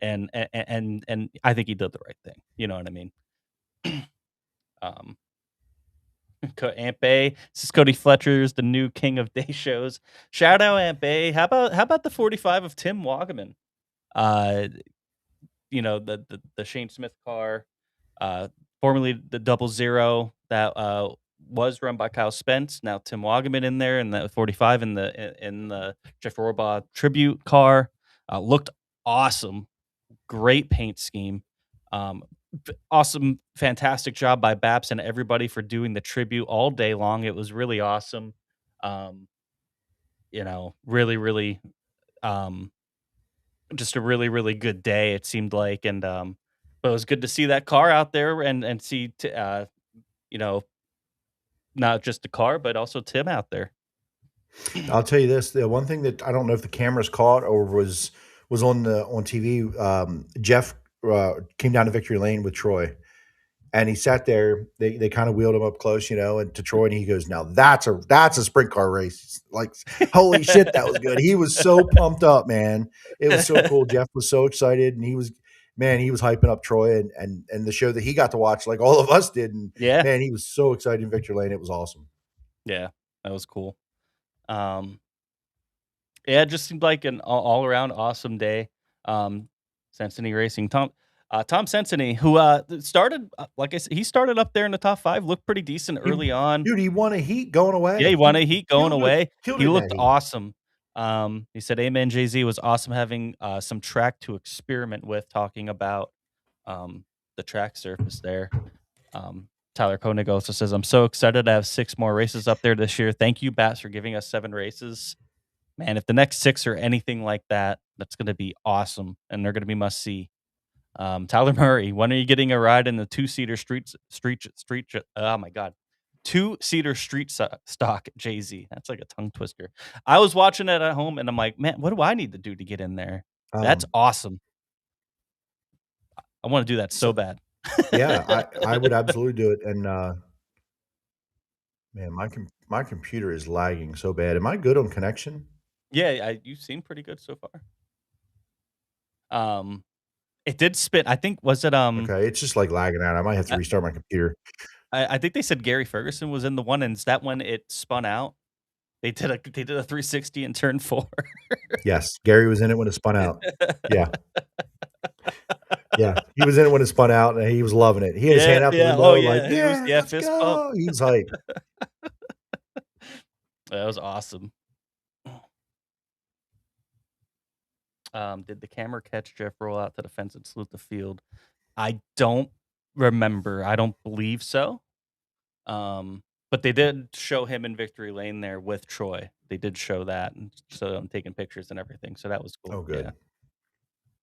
and I think he did the right thing. You know what I mean? Aunt Bay, this is Cody Fletcher's the new king of day shows. Shout out Aunt Bay. How about the 45 of Tim Wagaman? The Shane Smith car, formerly the 00 that was run by Kyle Spence. Now Tim Wagaman in there, and the 45 in the Jeff Rohrbaugh tribute car. Looked awesome. Great paint scheme. Awesome, fantastic job by BAPS and everybody for doing the tribute all day long. It was really awesome. Really, really, just a really, really good day, it seemed like. And but it was good to see that car out there and see not just the car, but also Tim out there. I'll tell you this: the one thing that I don't know if the cameras caught or was on TV. Jeff came down to victory lane with Troy, and he sat there. They kind of wheeled him up close, and to Troy, and he goes, "Now that's a sprint car race. Like, holy shit, that was good." He was so pumped up, man. It was so cool. Jeff was so excited, and he was hyping up Troy and the show that he got to watch, like all of us did. And yeah, man, he was so excited in victory lane. It was awesome. Yeah, that was cool. Yeah, it just seemed like an all around awesome day. Sensini Racing, Tom Sensini, who started, like I said, he started up there in the top 5, looked pretty decent early on. Dude, he won a heat going away. Yeah, he won a heat going away. He looked awesome. He said, "Amen, Jay Z was awesome having some track to experiment with, talking about the track surface there." Tyler Koenig also says, "I'm so excited to have 6 more races up there this year. Thank you, BAPS, for giving us 7 races. Man, if the next 6 are anything like that, that's going to be awesome, and they're going to be must see." Tyler Murray, when are you getting a ride in the 2-seater street? Oh my God, 2-seater stock Jay-Z. That's like a tongue twister. I was watching it at home, and I'm like, man, what do I need to do to get in there? That's Um, awesome. I want to do that so so bad. yeah, I would absolutely do it. And man, my computer is lagging so bad. Am I good on connection? Yeah, you seem pretty good so far. It did spin. I think was it Okay, it's just like lagging out. I might have to I, restart my computer. I think they said Gary Ferguson was in the one, and is that when it spun out? They did a 360 in turn 4. Yes, Gary was in it when it spun out. Yeah, yeah, he was in it when it spun out, and he was loving it. He had his Yeah, hand out the yeah. Oh window, like, yeah. He was "Yeah, yeah, let's fist bump. go." He was hyped. That was awesome. Did the camera catch Jeff roll out to the fence and salute the field? I don't remember. I don't believe so. But they did show him in victory lane there with Troy. They did show that, and so I'm taking pictures and everything. So that was cool. Oh, good. Yeah.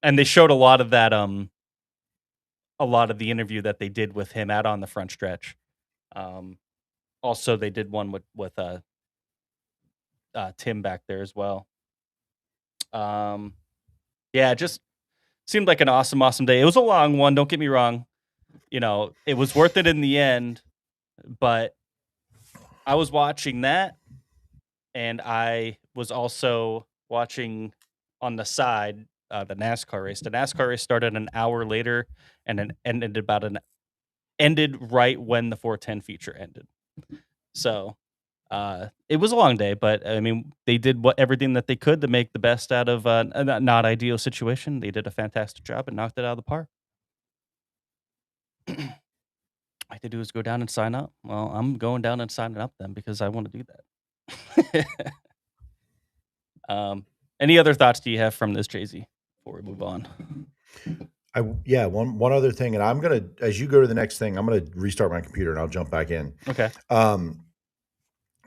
And they showed a lot of that, a lot of the interview that they did with him out on the front stretch. Also, they did one with Tim back there as well. Yeah, it just seemed like an awesome day. It was a long one. Don't get me wrong. You know, it was worth it in the end, but I was watching that, and I was also watching on the side the NASCAR race. The NASCAR race started an hour later, and then ended right when the 410 feature ended. So it was a long day, but I mean, they did everything that they could to make the best out of a not ideal situation. They did a fantastic job and knocked it out of the park. All I have to do is go down and sign up. Well, I'm going down and signing up then because I want to do that. Any other thoughts do you have from this, Jay-Z, before we move on? Yeah, one other thing, and I'm gonna, as you go to the next thing, I'm gonna restart my computer and I'll jump back in. Okay.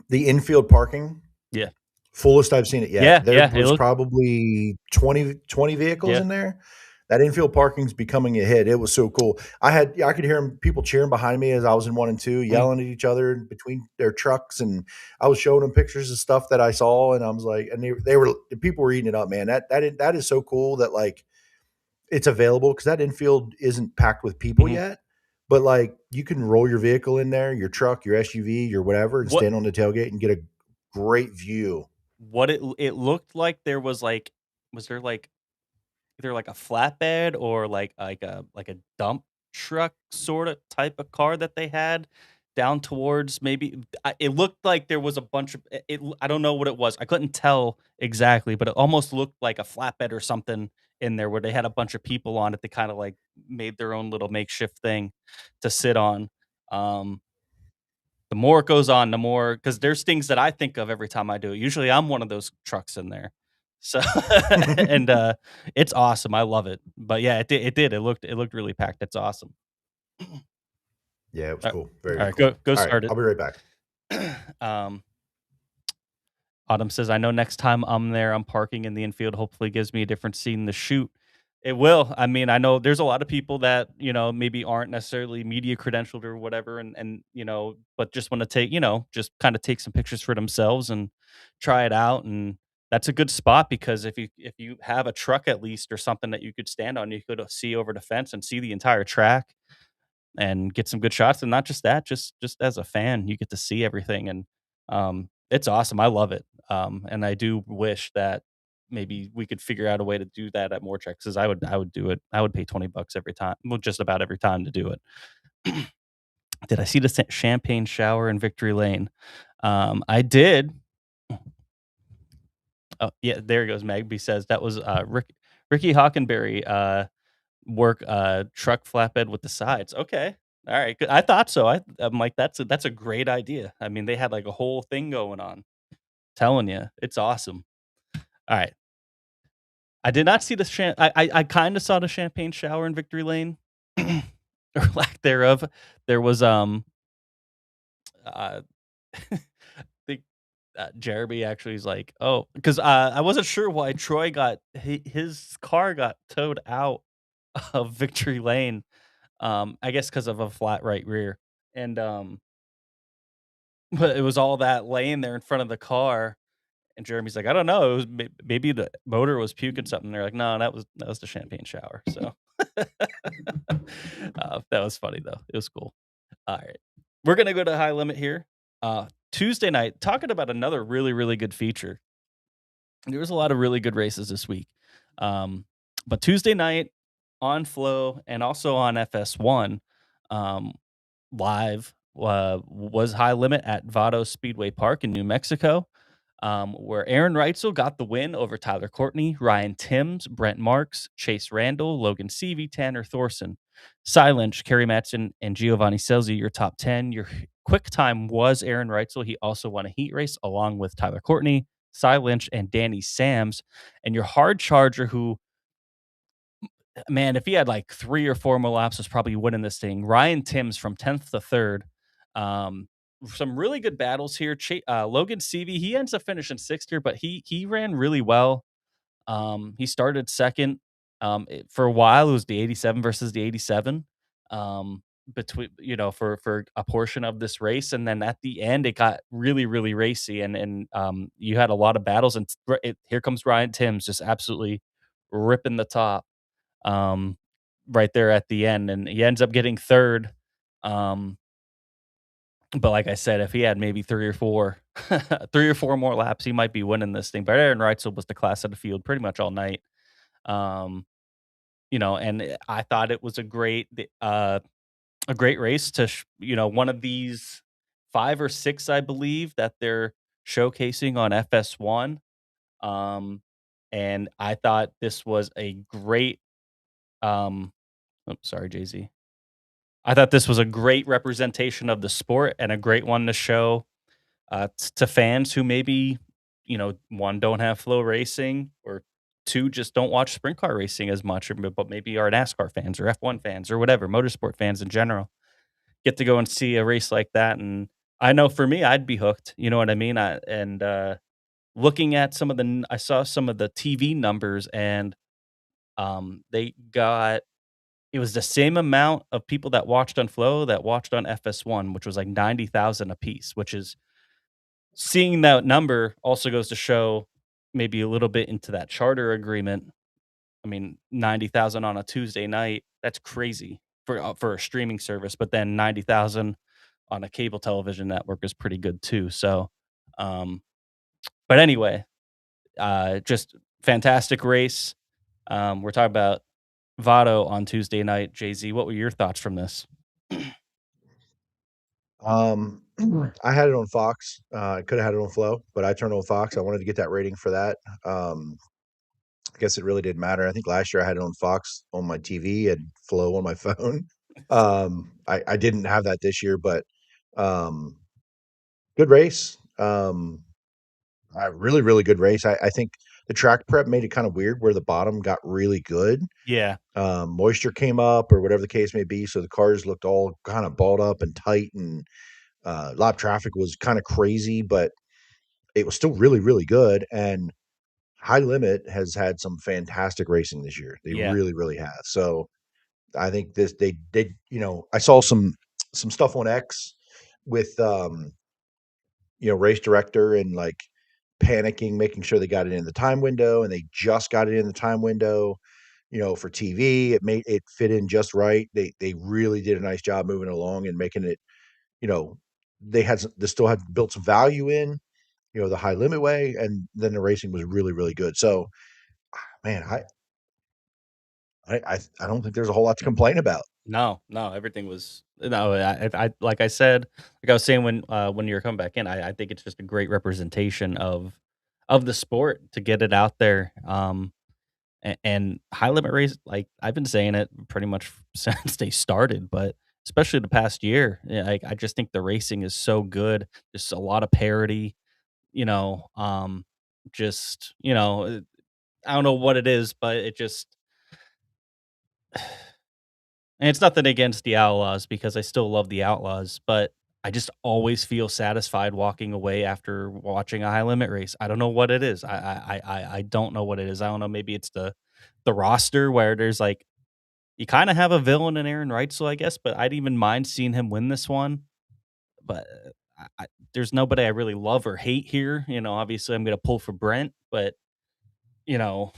The infield parking, Yeah. fullest I've seen it yet. Yeah, There yeah, was probably 20 vehicles Yeah. in there. That infield parking's becoming a hit. It was so cool. I could hear people cheering behind me as I was in 1 and 2, yelling at each other between their trucks, and I was showing them pictures of stuff that I saw, and I was like, and the people were eating it up, man. That is so cool that like it's available because that infield isn't packed with people yet. But like you can roll your vehicle in there, your truck, your SUV, your whatever, and stand on the tailgate and get a great view. What it looked like there was there like either like a flatbed or like a dump truck sort of type of car that they had down towards maybe it looked like there was a bunch of I don't know what it was. I couldn't tell exactly, but it almost looked like a flatbed or something in there where they had a bunch of people on it. They kind of like made their own little makeshift thing to sit on. The more it goes on, the more because there's things that I think of every time I do it. Usually I'm one of those trucks in there. So and it's awesome. I love it. But yeah, it did. It looked really packed. It's awesome. Yeah, it was cool. Very all right, cool. go All start right, it. I'll be right back. Autumn says, I know next time I'm there, I'm parking in the infield. Hopefully gives me a different scene to shoot. It will. I mean, I know there's a lot of people that, you know, maybe aren't necessarily media credentialed or whatever, and you know, but just want to take, you know, just kind of take some pictures for themselves and try it out. And that's a good spot because if you have a truck at least or something that you could stand on, you could see over the fence and see the entire track and get some good shots. And not just that, just as a fan, you get to see everything. And it's awesome. I love it. And I do wish that maybe we could figure out a way to do that at more tracks because I would do it. I would pay $20 every time. Well, just about every time to do it. Did I see the champagne shower in Victory Lane? I did. Oh yeah, there goes. Magby says that was Ricky Hockenberry work truck flatbed with the sides. Okay. All right. Good. I thought so. I'm like, that's a great idea. I mean, they had like a whole thing going on. Telling you, it's awesome. All right. I did not see the I kind of saw the champagne shower in Victory Lane, or lack thereof. There was uh, I think Jeremy actually is like, oh, because I wasn't sure why Troy got his car got towed out of Victory Lane. I guess because of a flat right rear, and but it was all that laying there in front of the car. And Jeremy's like, "I don't know, it was maybe the motor was puking something." They're like, "No, that was the champagne shower." So, that was funny though. It was cool. Alright. We're gonna go to high limit here. Tuesday night, talking about another really, really good feature. There was a lot of really good races this week. Um, but Tuesday night on Flow and also on FS1, um, live, was high limit at Vado Speedway Park in New Mexico, where Aaron Reitzel got the win over Tyler Courtney, Ryan Timms, Brent Marks, Chase Randall, Logan Seavey, Tanner Thorson, Cy Lynch, Kerry Matson, and Giovanni Selzy, your top 10. Your quick time was Aaron Reitzel. He also won a heat race along with Tyler Courtney, Cy Lynch, and Danny Sams. And your hard charger, who, man, if he had like 3 or 4 more laps, was probably winning this thing. Ryan Timms from 10th to 3rd. Um, some really good battles here. Logan Seavey, he ends up finishing 6th here, but he ran really well. He started second. For a while, it was the 87 versus the 87. Between for a portion of this race, and then at the end, it got really really racy, and you had a lot of battles. And here comes Ryan Timms, just absolutely ripping the top, um, right there at the end, and he ends up getting third. Um, but like I said, if he had maybe 3 or 4 more laps, he might be winning this thing. But Aaron Reitzel was the class of the field pretty much all night. Um, and I thought it was a great race to one of these 5 or 6, I believe, that they're showcasing on FS1. Um, and I thought this was a great. Oops, sorry, Jay Z. I thought this was a great representation of the sport and a great one to show to fans who maybe, one, don't have flow racing, or two, just don't watch sprint car racing as much, but maybe are NASCAR fans or F1 fans or whatever, motorsport fans in general. Get to go and see a race like that. And I know for me, I'd be hooked. You know what I mean? Looking at I saw some of the TV numbers, and they got it was the same amount of people that watched on Flow that watched on FS1, which was like 90,000 apiece, which is, seeing that number also goes to show maybe a little bit into that charter agreement. I mean, 90,000 on a Tuesday night, that's crazy for a streaming service, but then 90,000 on a cable television network is pretty good too. So, um, but anyway, just fantastic race. We're talking about Vado on Tuesday night. Jay Z, what were your thoughts from this? Um, I had it on Fox. I could have had it on Flow, but I turned on Fox. I wanted to get that rating for that. I guess it really didn't matter. I think last year I had it on Fox on my TV and Flow on my phone. I didn't have that this year, but um, good race. A really, really good race. I think the track prep made it kind of weird where the bottom got really good. Yeah, Moisture came up or whatever the case may be. So the cars looked all kind of balled up and tight, and lap traffic was kind of crazy, but it was still really, really good. And High Limit has had some fantastic racing this year. They yeah, really, really have. So I think I saw some stuff on X with race director and like panicking, making sure they got it in the time window, and they just got it in the time window. For TV, it fit in just right. They really did a nice job moving along and making it. You know, they still had built some value in. The High Limit way, and then the racing was really, really good. So, man, I don't think there's a whole lot to complain about. no, no, everything was no. I like I said, like I was saying when you were coming back in, I think it's just a great representation of the sport to get it out there. And high limit race, like I've been saying it pretty much since they started, but especially the past year, yeah, I just think the racing is so good. There's a lot of parity, you know. just, I don't know what it is, but it just and it's nothing against the Outlaws because I still love the Outlaws, but I just always feel satisfied walking away after watching a high limit race. I don't know what it is. I don't know what it is. I don't know. Maybe it's the roster where there's like you kind of have a villain in Aaron Reitzel, I guess, but I'd even mind seeing him win this one. But there's nobody I really love or hate here. Obviously I'm gonna pull for Brent, but you know,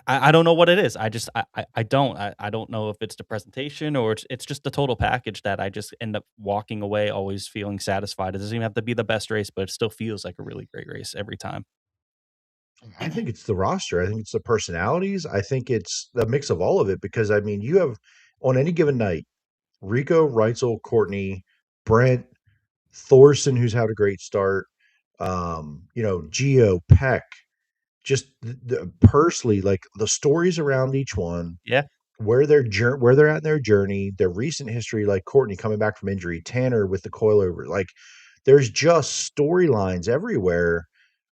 I don't know what it is. I just I don't I don't know if it's the presentation or it's just the total package that I just end up walking away always feeling satisfied. It doesn't even have to be the best race, but it still feels like a really great race every time. I think it's the roster. I think it's the personalities. I think it's a mix of all of it because I mean, you have on any given night, Rico, Reitzel, Courtney, Brent, Thorson, who's had a great start, Geo, Peck, just personally, like the stories around each one, Yeah. where they're at in their journey, their recent history, like Courtney coming back from injury, Tanner with the coilover, like there's just storylines everywhere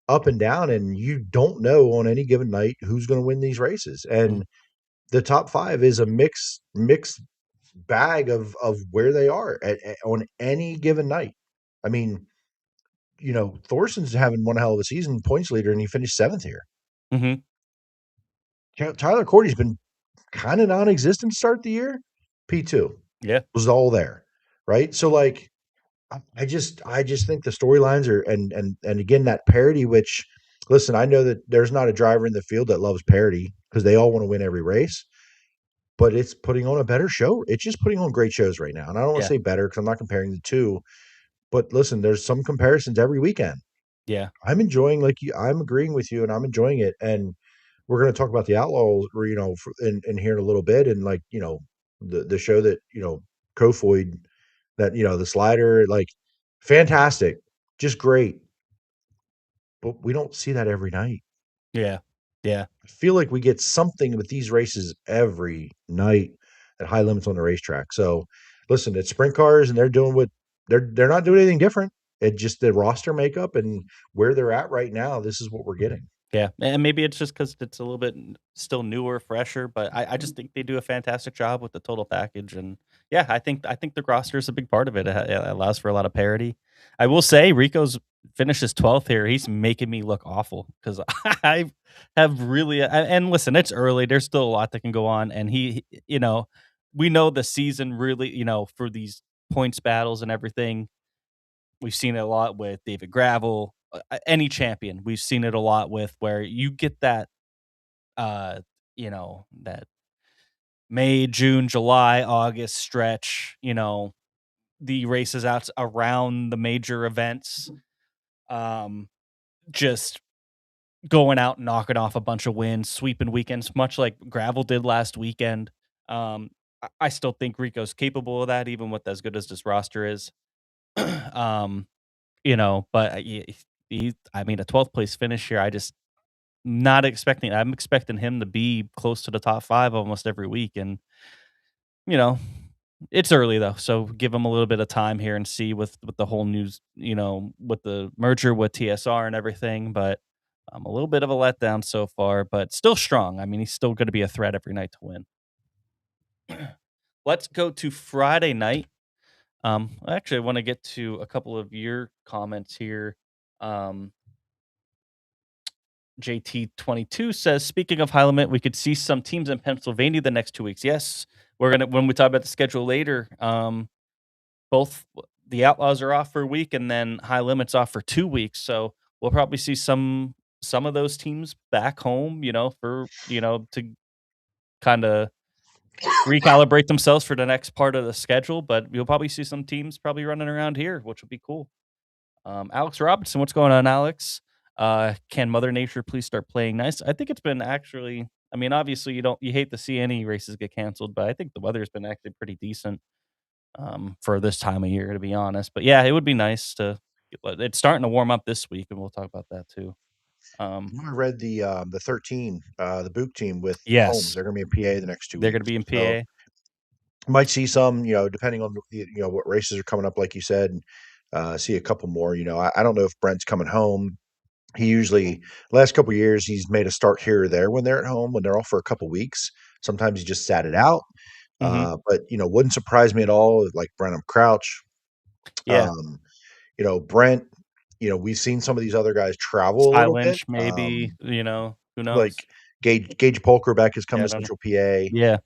up and down, and you don't know on any given night who's going to win these races. Mm. And the top five is a mixed bag of where they are on any given night. I mean, Thorson's having one hell of a season, points leader, and he finished seventh here. Mhm. Tyler Courtney's been kind of non-existent to start the year. P2 Yeah. was all there, right? So like, I just think the storylines are and again that parity. Which, listen, I know that there's not a driver in the field that loves parity because they all want to win every race. But it's putting on a better show. It's just putting on great shows right now, and I don't want to Yeah. say better because I'm not comparing the two. But listen, there's some comparisons every weekend. Yeah. I'm enjoying like you. I'm agreeing with you, and I'm enjoying it. And we're going to talk about the Outlaws, in here in a little bit, and like the show that Kofoid, that the slider, like fantastic, just great. But we don't see that every night. Yeah. Yeah. I feel like we get something with these races every night at high limits on the racetrack. So listen, it's sprint cars, and they're doing what they're not doing anything different. It just the roster makeup and where they're at right now. This is what we're getting. Yeah, and maybe it's just because it's a little bit still newer, fresher, but I just think they do a fantastic job with the total package, and yeah, I think the roster is a big part of it. It allows for a lot of parity. I will say Rico's finishes 12th here. He's making me look awful because I have really and listen, it's early. There's still a lot that can go on, and we know the season really, for these points battles and everything. We've seen it a lot with David Gravel, any champion. We've seen it a lot with where you get that, that May, June, July, August stretch, the races out around the major events, um, just going out and knocking off a bunch of wins, sweeping weekends, much like Gravel did last weekend. I still think Rico's capable of that, even with as good as this roster is. um, but I mean, a 12th place finish here, I just not expecting. I'm expecting him to be close to the top 5 almost every week, and you know, it's early though, so give him a little bit of time here and see with the whole news, with the merger with TSR and everything. But a little bit of a letdown so far, but still strong. I mean, he's still going to be a threat every night to win. Let's go to Friday night. Actually, I want to get to a couple of your comments here. Um, JT22 says, speaking of high limit, we could see some teams in Pennsylvania the next 2 weeks. Yes, we're gonna when we talk about the schedule later. Both the Outlaws are off for a week, and then high limits off for 2 weeks. So we'll probably see some of those teams back home. To kind of recalibrate themselves for the next part of the schedule. But you'll probably see some teams probably running around here, which will be cool. Alex Robinson, what's going on, Alex? Can Mother Nature please start playing nice? I think it's been actually. I mean, obviously you hate to see any races get canceled, but I think the weather's been actually pretty decent for this time of year, to be honest. But yeah, it would be nice to. It's starting to warm up this week, and we'll talk about that too. I read the 13, the Book team with Holmes. Yes, They're going to be in PA the next two they're going to weeks. be in So PA. might see some, depending on what races are coming up, like you said. See a couple more. I don't know if Brent's coming home. he usually last couple of years he's made a start here or there when they're at home, when they're off for a couple weeks. Sometimes he just sat it out. Hmm. But wouldn't surprise me at all. Like Brenham Crouch, Yeah. um, Brent. We've seen some of these other guys travel a Sky little bit. Lynch, maybe, who Like knows? Gage Polkerbeck has come Yeah, I to don't know. Central PA. Yeah.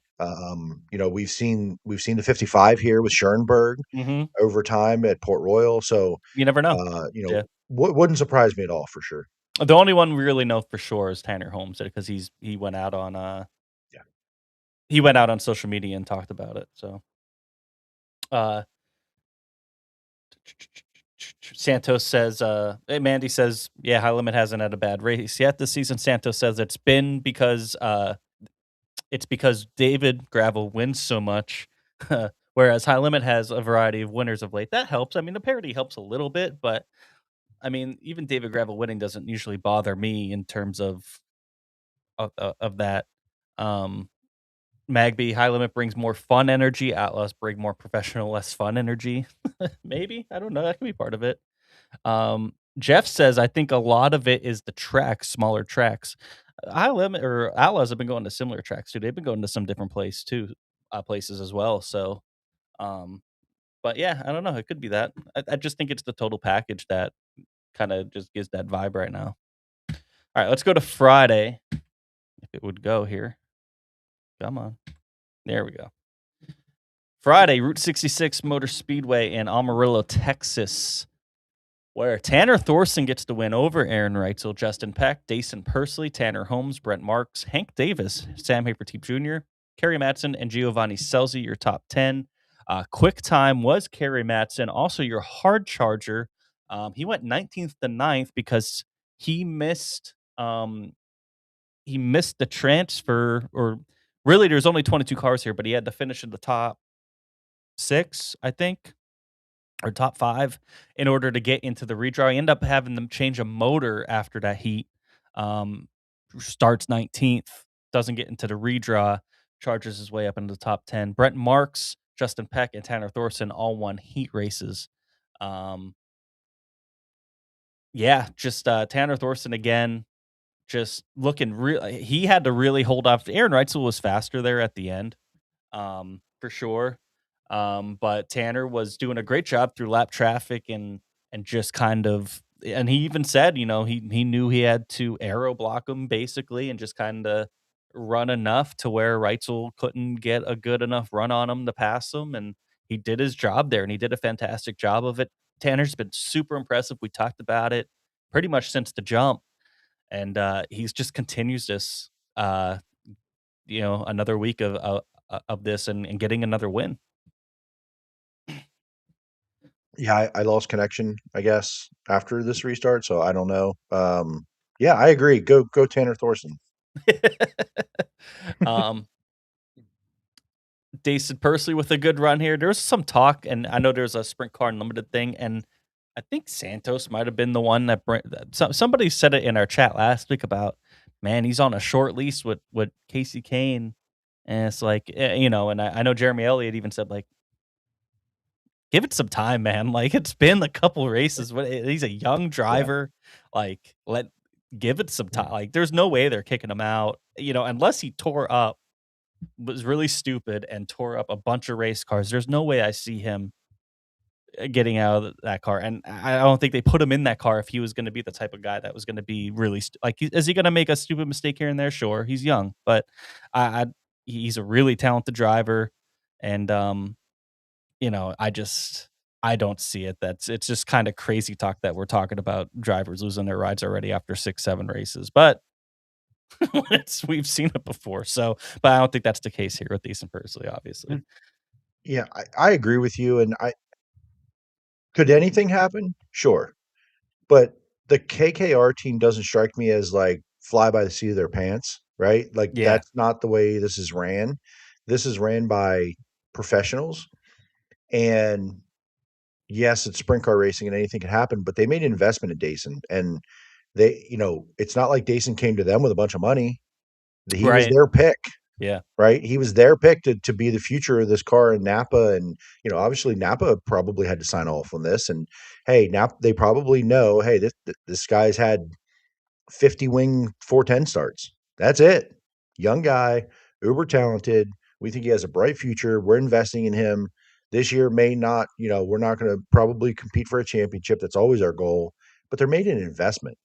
We've seen the 55 here with Schoenberg Hmm. over time at Port Royal. So, You never know. Yeah. wouldn't surprise me at all for sure. The only one we really know for sure is Tanner Holmes because he went out on Yeah. he went out on social media and talked about it. So uh Santos says Mandy says, yeah, High Limit hasn't had a bad race yet this season. Santos says it's because David Gravel wins so much. Whereas High Limit has a variety of winners of late. That helps. I mean, the parity helps a little bit, but I mean, even David Gravel winning doesn't usually bother me in terms of that. Um, Magby High Limit brings more fun energy. Outlaws bring more professional, less fun energy. Maybe, I don't know. That could be part of it. Jeff says, I think a lot of it is the tracks, smaller tracks. High Limit or Outlaws have been going to similar tracks too. They've been going to some different places as well. So, um, but yeah, I don't know. It could be that. I just think it's the total package that kind of just gives that vibe right now. All right, let's go to Friday. If it would go here. Come on. There we go. Friday, Route 66 Motor Speedway in Amarillo, Texas, where Tanner Thorson gets the win over Aaron Reitzel, Justin Peck, Dason Pursley, Tanner Holmes, Brent Marks, Hank Davis, Sam Haferteep Jr., Kerry Matson, and Giovanni Selzy, your top 10. Quick time was Kerry Matson, also your hard charger. He went 19th to 9th because he missed the transfer, or really there's only 22 cars here, but he had to finish in the top 6, I think, or top 5 in order to get into the redraw. He ended up having them change a motor after that heat. Um, Starts 19th, doesn't get into the redraw, charges his way up into the top 10. Brent Marks, Justin Peck, and Tanner Thorson all won heat races. Um, yeah, just Tanner Thorson again, just looking real. He had to really hold off. Aaron Reitzel was faster there at the end, for sure. But Tanner was doing a great job through lap traffic and just kind of, and he even said, he knew he had to aero block him basically and just kind of run enough to where Reitzel couldn't get a good enough run on him to pass him, and he did his job there, and he did a fantastic job of it. Tanner's been super impressive. We talked about it pretty much since the jump, and he's just continues this. Another week of this and getting another win. Yeah, I lost connection, I guess, after this restart, so I don't know. Yeah, I agree. Go Tanner Thorson. um, Dason Pursley with a good run here. There was some talk, and I know there's a sprint car unlimited thing, and I think Santos might have been the one somebody said it in our chat last week about, man, he's on a short lease with Casey Kane, and it's like, and I know Jeremy Elliott even said, like, give it some time, man. Like, it's been a couple races. He's a young Yeah. driver. Like, give it some time. Like, there's no way they're kicking him out, unless he was really stupid and tore up a bunch of race cars. There's no way I see him getting out of that car. And I don't think they put him in that car if he was going to be the type of guy that was going to be really is he going to make a stupid mistake here and there? Sure. He's young, but he's a really talented driver. And, I don't see it. It's just kind of crazy talk that we're talking about drivers losing their rides already after 6, 7 races, but we've seen it before. So, but I don't think that's the case here with Decent Pursley, obviously. Yeah, I agree with you. And could anything happen? Sure. But the KKR team doesn't strike me as like fly by the seat of their pants, right? Like Yeah. that's not the way this is ran. This is ran by professionals. And yes, it's sprint car racing and anything can happen, but they made an investment in Dason. And it's not like Dason came to them with a bunch of money. He was Right. their pick, Yeah. right? He was their pick to be the future of this car in Napa. And, obviously Napa probably had to sign off on this. And hey, Napa, they probably know, hey, this guy's had 50 wing 410 starts. That's it. Young guy, uber talented. We think he has a bright future. We're investing in him. This year may not, we're not going to probably compete for a championship. That's always our goal, but they're made an investment.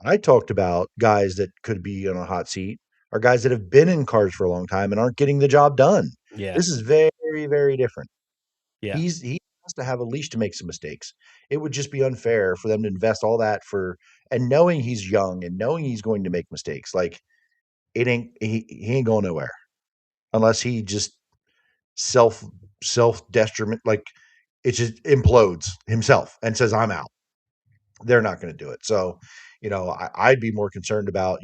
I talked about guys that could be on a hot seat are guys that have been in cars for a long time and aren't getting the job done. Yeah. This is very, very different. Yeah. He has to have a leash to make some mistakes. It would just be unfair for them to invest all that and knowing he's young and knowing he's going to make mistakes. Like he ain't going nowhere unless he just self detriment, like it just implodes himself and says, I'm out. They're not going to do it. So, I'd be more concerned about,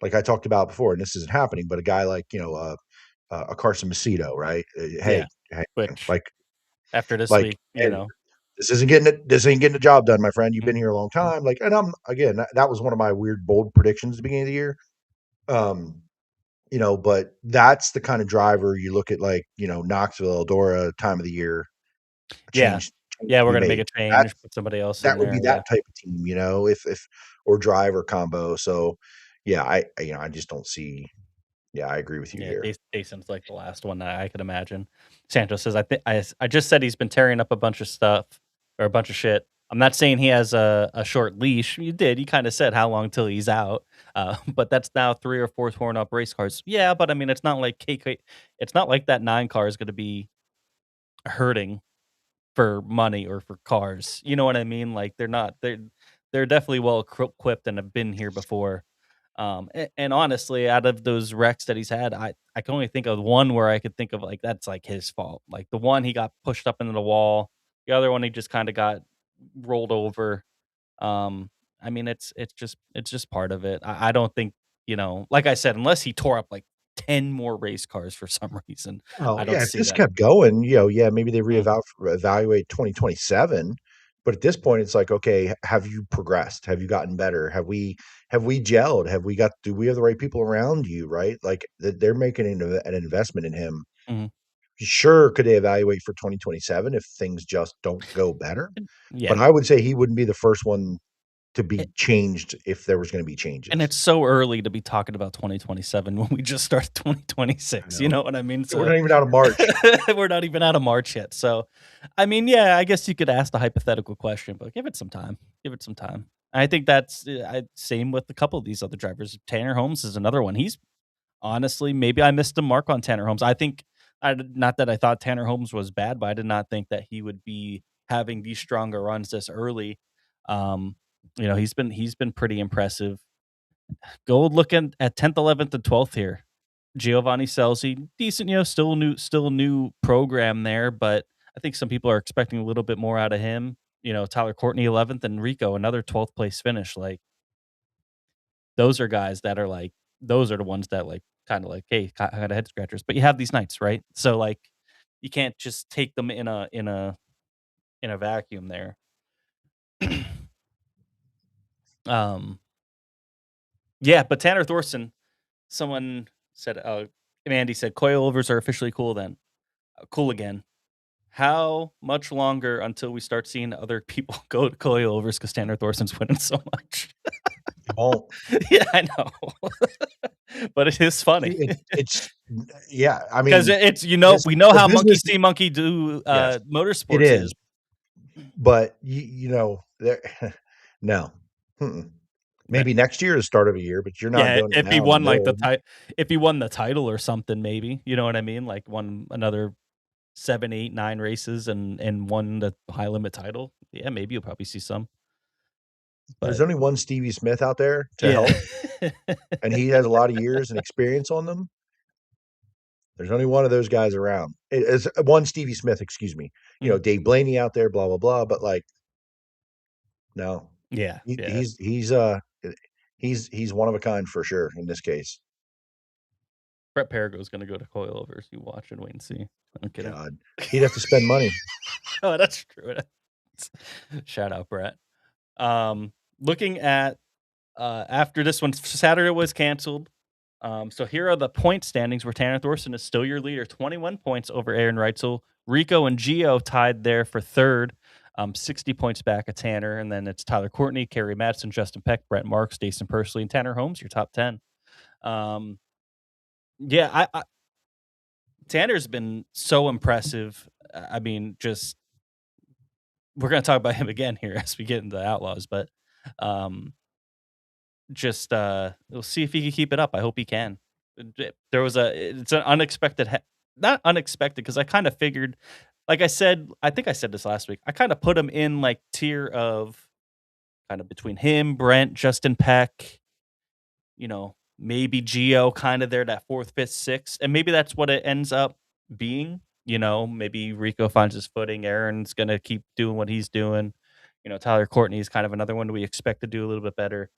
like I talked about before, and this isn't happening, but a guy like, a Carson Macedo, right? Yeah. Hey, Which like, after this like, week, hey, this ain't getting the job done, my friend. You've been here a long time. Like, and that was one of my weird, bold predictions at the beginning of the year. But that's the kind of driver you look at, like, Knoxville, Eldora, time of the year, yeah. change Yeah, to we're be gonna make made. a change, put somebody else That in would be there. Yeah. that type of team, if or driver combo. So, yeah, I just don't see. Yeah, I agree with you Yeah, here. Dayson's like the last one that I could imagine. Santos says, I just said he's been tearing up a bunch of stuff or a bunch of shit. I'm not saying he has a short leash. You did. You kind of said how long till he's out. But that's now 3 or 4 torn up race cars. Yeah, but I mean, it's not like it's not like that 9 car is going to be hurting for money or for cars. You know what I mean? Like they're definitely well equipped and have been here before. And honestly, out of those wrecks that he's had, I can only think of one where I could think of like that's like his fault. Like the one he got pushed up into the wall. The other one he just kind of got rolled over. Um, I mean it's just part of it. I don't think, like I said, unless he tore up like 10 more race cars for some reason, Oh, I don't yeah, if see this that. kept going, yeah, maybe they Mm, evaluate 2027. But at this point, it's like, okay, have you progressed? Have you gotten better? Have we gelled? Do we have the right people around you, right? Like they're making an investment in him. mhm. Sure, could they evaluate for 2027 if things just don't go better? But Yeah. I would say he wouldn't be the first one to be changed if there was gonna be And changes. it's so early to be talking about 2027 when we just started I 2026, you know. know what I mean? We're So not even out of March. we're not even out of March yet. So, I mean, yeah, I guess you could ask the hypothetical question, but give it some time. Give it some time. I think that's same with a couple of these other drivers. Tanner Holmes is another one. He's honestly, maybe I missed the mark on Tanner Holmes. I think not that I thought Tanner Holmes was bad, but I did not think that he would be having these stronger runs this early. Um, he's been pretty impressive. Go looking at 10th, 11th, and 12th here. Giovanni Selzi, decent, still a new program there, but I think some people are expecting a little bit more out of him. Tyler Courtney 11th and Rico another 12th place finish. Like those are guys that are like those are the ones that like kind of like hey, kind of head scratchers. But you have these nights, right? So like you can't just take them in a vacuum there. um yeah, but Tanner Thorson, someone said and Andy said coilovers are officially cool then. Cool again. How much longer until we start seeing other people go to coilovers because Tanner Thorson's winning so much? It won't. Yeah, I know. But it is funny It's yeah, I because mean, we know the how monkey business. see monkey do Yes, it motorsports is. is, but there no. Mm-mm. That, Maybe next year is start of a year, but you're not yeah, doing it now in the middle of. if he won the title or something, maybe you know what I mean. Like won another 7, 8, 9 races and won the high limit title. Yeah, maybe you'll probably see some. There's But only one Stevie Smith out there to yeah. help, and he has a lot of years and experience on them. There's only one of those guys around. It is one Stevie Smith, excuse me. Mhm. Dave Blaney out there, blah blah blah. But like, no, Yeah, he, yeah. he's one of a kind for sure in this case. Brett Perigo's gonna go to coilovers. You watch and wait and see. I'm kidding. God, he'd have to spend money. Oh, that's true. Shout out, Brett. Looking at after this one, Saturday was canceled. So here are the point standings where Tanner Thorson is still your leader, 21 points over Aaron Reitzel. Rico and Gio tied there for third. 60 points back at Tanner, and then it's Tyler Courtney, Kerry Madsen, Justin Peck, Brett Marks, Jason Persley, and Tanner Holmes, your top 10. Yeah, Tanner's been so impressive. I mean, just we're going to talk about him again here as we get into the Outlaws, but um, we'll see if he can keep it up. I hope he can. It's an unexpected, not unexpected, because I kind of figured, like I think I said this last week, I kind of put him in like tier of kind of between him, Brent, Justin Peck, maybe Geo kind of there, that fourth, fifth, sixth. And maybe that's what it ends up being. Maybe Rico finds his footing. Aaron's going to keep doing what he's doing. Tyler Courtney is kind of another one we expect to do a little bit better.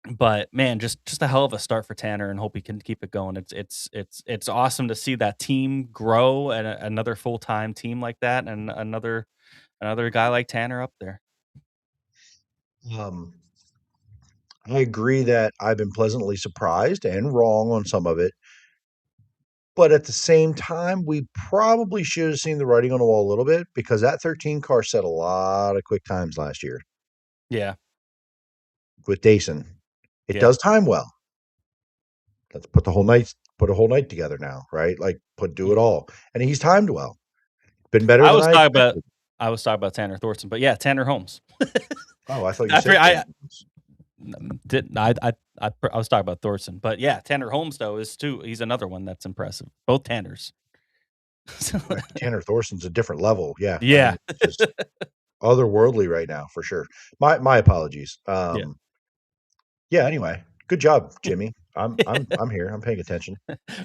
But man, just a hell of a start for Tanner, and hope he can keep it going. It's awesome to see that team grow, and another full-time team like that, and another guy like Tanner up there. I agree that I've been pleasantly surprised and wrong on some of it. But at the same time, we probably should have seen the writing on the wall a little bit, because that 13 car set a lot of quick times last year Yeah. with Dason. It Yeah. does time well. Let's put a whole night together now, right? Like do it all. And he's timed well. Been better than I expected. I was talking about Tanner Thorson, but yeah, Tanner Holmes. Oh, I thought you said I was talking about Thorson, but yeah, Tanner Holmes though he's another one that's impressive. Both Tanners. Tanner Thorson's a different level. Yeah. Yeah. I mean, just otherworldly right now for sure. My apologies. Yeah, anyway. Good job, Jimmy. I'm here. I'm paying attention.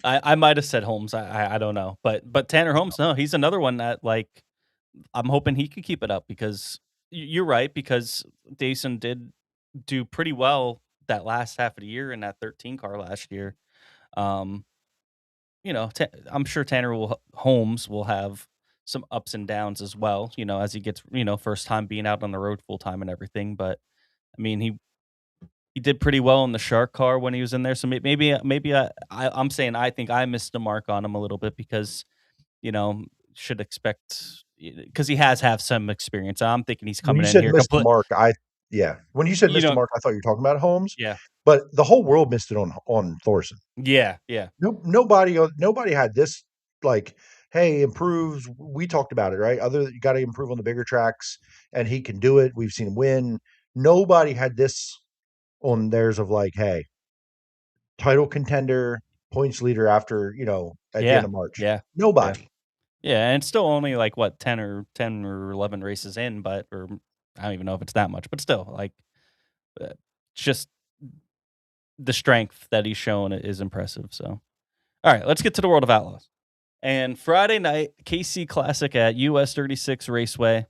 I might have said Holmes. I don't know. But Tanner Holmes, no, he's another one that I'm hoping he could keep it up, because you're right, because Dason did do pretty well that last half of the year in that 13 car last year. I'm sure Holmes will have some ups and downs as well, as he gets, first time being out on the road full time and everything. But I mean, he did pretty well in the Shark car when he was in there. So maybe I'm saying I think I missed the mark on him a little bit, because, should expect, because he has have some experience. I'm thinking he's coming in here. Missed the mark, when you said missed the mark, I thought you were talking about Holmes. Yeah. But the whole world missed it on Thorson. Yeah. Yeah. Nobody had this, like, hey, improves. We talked about it, right? You got to improve on the bigger tracks, and he can do it. We've seen him win. Nobody had this on theirs of like, hey, title contender, points leader after, at the end of March. Yeah. Nobody. Yeah, and it's still only like what 10 or 11 races in, or I don't even know if it's that much, but still, like, just the strength that he's shown is impressive. So, all right, let's get to the World of Outlaws. And Friday night, KC Classic at US 36 Raceway.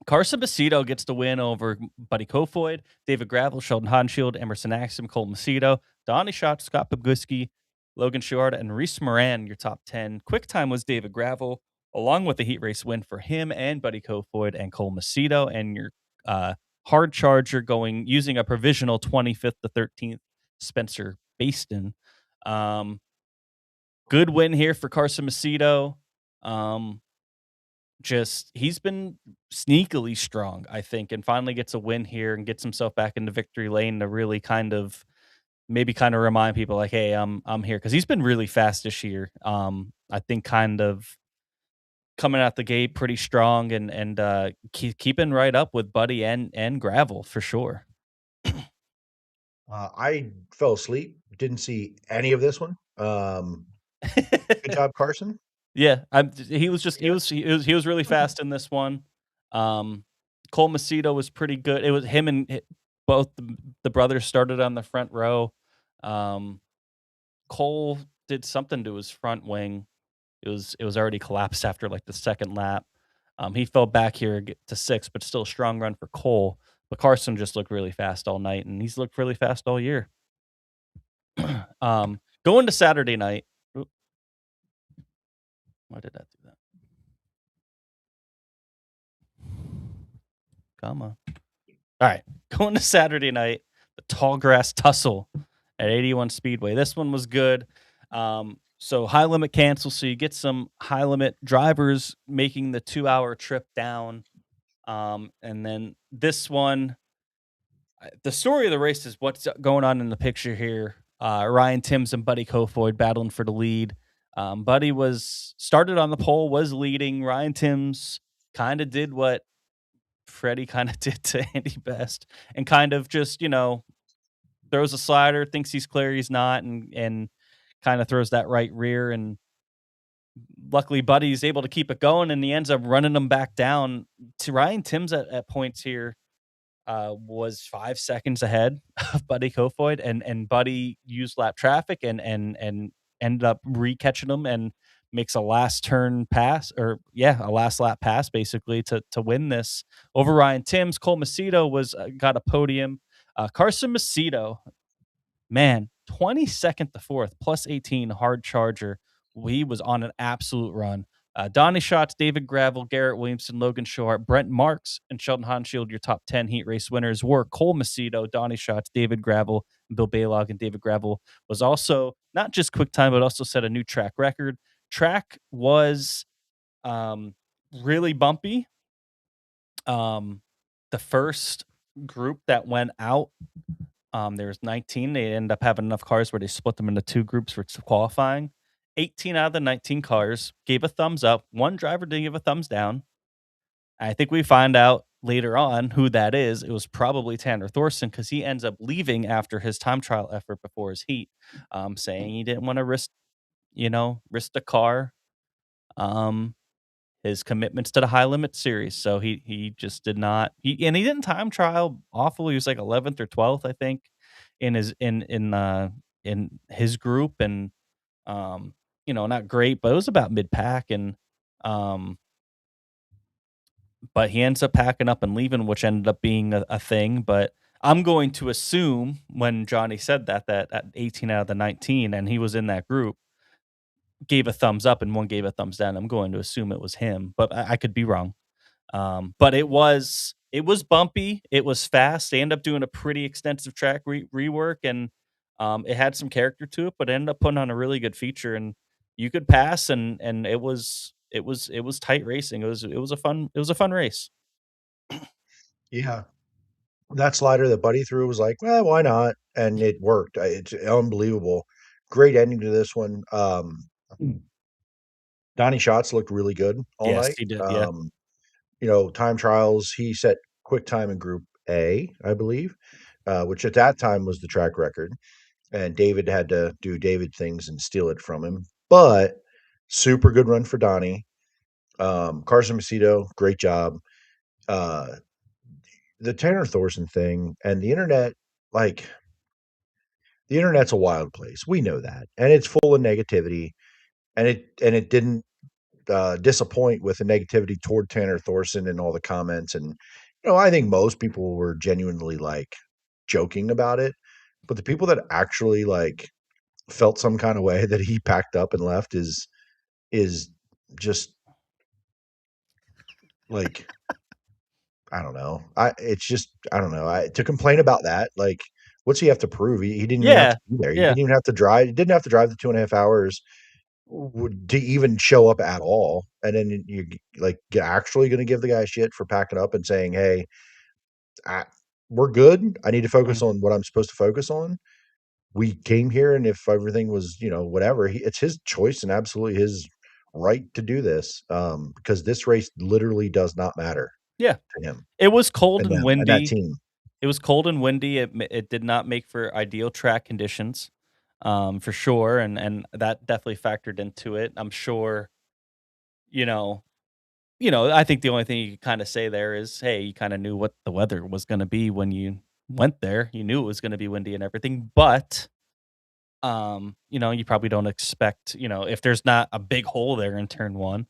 Carson Macedo gets the win over Buddy Kofoid, David Gravel, Sheldon Hansfield, Emerson Axum, Cole Macedo, Donnie Schott, Scott Pobguski, Logan Schuard, and Reese Moran, your top 10. Quick time was David Gravel, along with the heat race win for him and Buddy Kofoid and Cole Macedo. And your hard charger using a provisional 25th to 13th, Spencer Baston. Good win here for Carson Macedo. He's been sneakily strong, I think, and finally gets a win here and gets himself back into victory lane to really kind of remind people like, hey, I'm here, because he's been really fast this year. I think kind of coming out the gate pretty strong, and keeping right up with Buddy and Gravel for sure. I fell asleep, didn't see any of this one. Good job, Carson. Yeah, he was really fast in this one. Cole Macedo was pretty good. It was him and both the brothers started on the front row. Cole did something to his front wing. It was already collapsed after like the second lap. He fell back here to 6th, but still a strong run for Cole. But Carson just looked really fast all night, and he's looked really fast all year. Going to Saturday night. Why did that do that? Come on. All right. Going to Saturday night, the Tall Grass Tussle at 81 Speedway. This one was good. So high limit cancels, so you get some high limit drivers making the 2-hour trip down. And then this one, the story of the race is what's going on in the picture here. Ryan Timms and Buddy Kofoid battling for the lead. Buddy was started on the pole, was leading. Ryan Timms kind of did what Freddie kind of did to Andy Best, and kind of just throws a slider, thinks he's clear, he's not, and kind of throws that right rear. And luckily, Buddy's able to keep it going, and he ends up running them back down. To Ryan Timms at points here was 5 seconds ahead of Buddy Kofoid, and Buddy used lap traffic and ended up re-catching him and makes a last turn pass, or a last lap pass basically to win this over Ryan Timms. Cole Macedo was got a podium. Carson Macedo, man, 22nd to 4th, plus 18, hard charger. He was on an absolute run. Donnie Schatz, David Gravel, Garrett Williamson, Logan Short, Brent Marks, and Sheldon Hansfield, your top 10 heat race winners were Cole Macedo, Donnie Schatz, David Gravel, and Bill Baylog. And David Gravel was also not just quick time, but also set a new track record. Track was really bumpy. The first group that went out, there was 19. They ended up having enough cars where they split them into 2 groups for qualifying. 18 out of the 19 cars gave a thumbs up. 1 driver didn't give a thumbs down. I think we find out later on who that is. It was probably Tanner Thorson, because he ends up leaving after his time trial effort before his heat, saying he didn't want to risk the car. His commitments to the high limit series. So he just did not. He didn't time trial awful. He was like 11th or 12th, I think, in his group, and not great, but it was about mid pack, and but he ends up packing up and leaving, which ended up being a thing. But I'm going to assume when Johnny said that at 18 out of the 19, and he was in that group, gave a thumbs up and 1 gave a thumbs down, I'm going to assume it was him, but I could be wrong. But it was bumpy. It was fast. They ended up doing a pretty extensive track rework, and it had some character to it, but it ended up putting on a really good feature, and you could pass, and it was tight racing. It was a fun race. Yeah. That slider that Buddy threw was like, well, why not? And it worked. It's unbelievable. Great ending to this one. Donnie Schatz looked really good all Yes, night. he did. Yeah. Time trials, he set quick time in Group A, I believe, which at that time was the track record. And David had to do David things and steal it from him. But super good run for Donnie. Carson Macedo, great job. The Tanner Thorson thing and the internet, like, the internet's a wild place. We know that. And it's full of negativity. And it didn't disappoint with the negativity toward Tanner Thorson and all the comments. And I think most people were genuinely like joking about it, but the people that actually like felt some kind of way that he packed up and left is just like, I don't know. I don't know. To complain about that, like, what's he have to prove? He didn't even have Yeah. to be there. He Yeah. didn't even have to drive. He didn't have to drive the 2.5 hours to even show up at all. And then you're actually going to give the guy shit for packing up and saying, "Hey, we're good. I need to focus on what I'm supposed to focus on." We came here, and if everything was, whatever, it's his choice and absolutely his right to do this, because this race literally does not matter Yeah. to him It was cold and and them and that windy. team. It was cold and windy. It did not make for ideal track conditions, for sure, and that definitely factored into it. I'm sure, you know, I think the only thing you could kind of say there is, hey, you kind of knew what the weather was going to be when you went there. You knew it was going to be windy and everything, but you probably don't expect, if there's not a big hole there in turn 1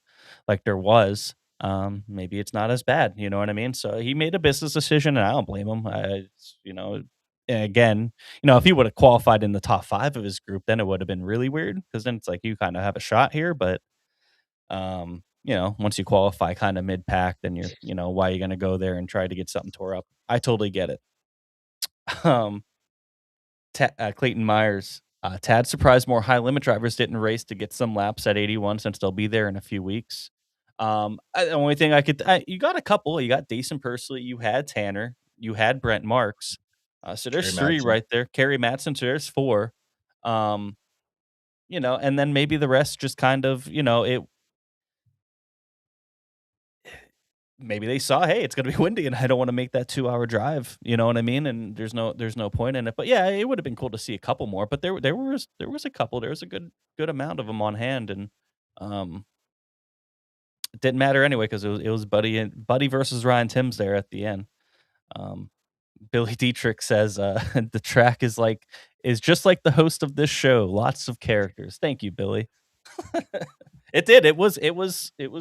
like there was, maybe it's not as bad, you know what I mean? So he made a business decision, and I don't blame him. And again, if he would have qualified in the top 5 of his group, then it would have been really weird, because then it's like you kind of have a shot here, but once you qualify kind of mid pack, then why are you going to go there and try to get something tore up? I totally get it. Clayton Myers, Tad surprised more high limit drivers didn't race to get some laps at 81 since they'll be there in a few weeks. The only thing you got a couple. You got Dason Pursley, you had Tanner, you had Brent Marks. So Kerry there's three Madsen. right there. Kerry Matson, so there's four. And then maybe the rest just kind of, maybe they saw, hey, it's gonna be windy, and I don't want to make that 2 hour drive. You know what I mean? And there's no point in it. But yeah, it would have been cool to see a couple more. But there was a couple. There was a good amount of them on hand, and um, it didn't matter anyway because it was Buddy versus Ryan Timms there at the end. Um, Billy Dietrich says the track is just like the host of this show. Lots of characters. Thank you, Billy. It did. It was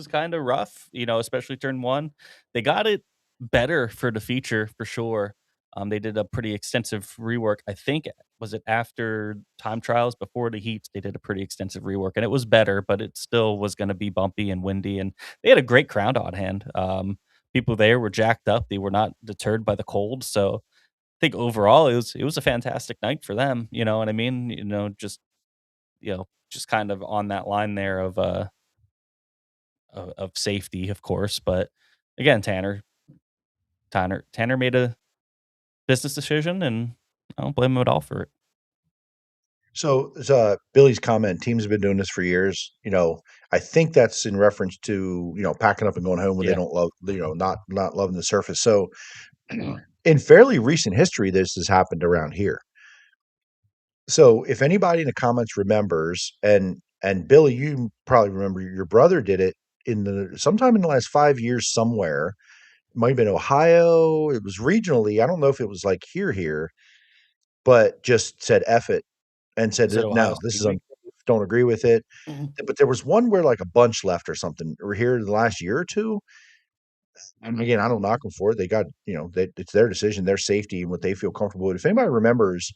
kind of rough, especially turn one. They got it better for the feature for sure. They did a pretty extensive rework. I think was it after time trials before the heats. They did a pretty extensive rework, and it was better, but it still was going to be bumpy and windy. And they had a great crowd on hand. People there were jacked up. They were not deterred by the cold. So I think overall it was a fantastic night for them. You know what I mean? Just kind of on that line there of safety, of course. But again, Tanner made a business decision, and I don't blame him at all for it. So, Billy's comment, teams have been doing this for years. I think that's in reference to, packing up and going home when they Yeah. don't love, not loving the surface. So, in fairly recent history, this has happened around here. So, if anybody in the comments remembers, and Billy, you probably remember your brother did it sometime in the last 5 years somewhere. It might have been Ohio. It was regionally. I don't know if it was like here, but just said F it and said Is it that, Ohio no, this is Speedway? don't agree with it. Mhm. But there was one where like a bunch left or something, or here in the last year or two. And again, I don't knock them for it. They got, it's their decision, their safety, and what they feel comfortable with. If anybody remembers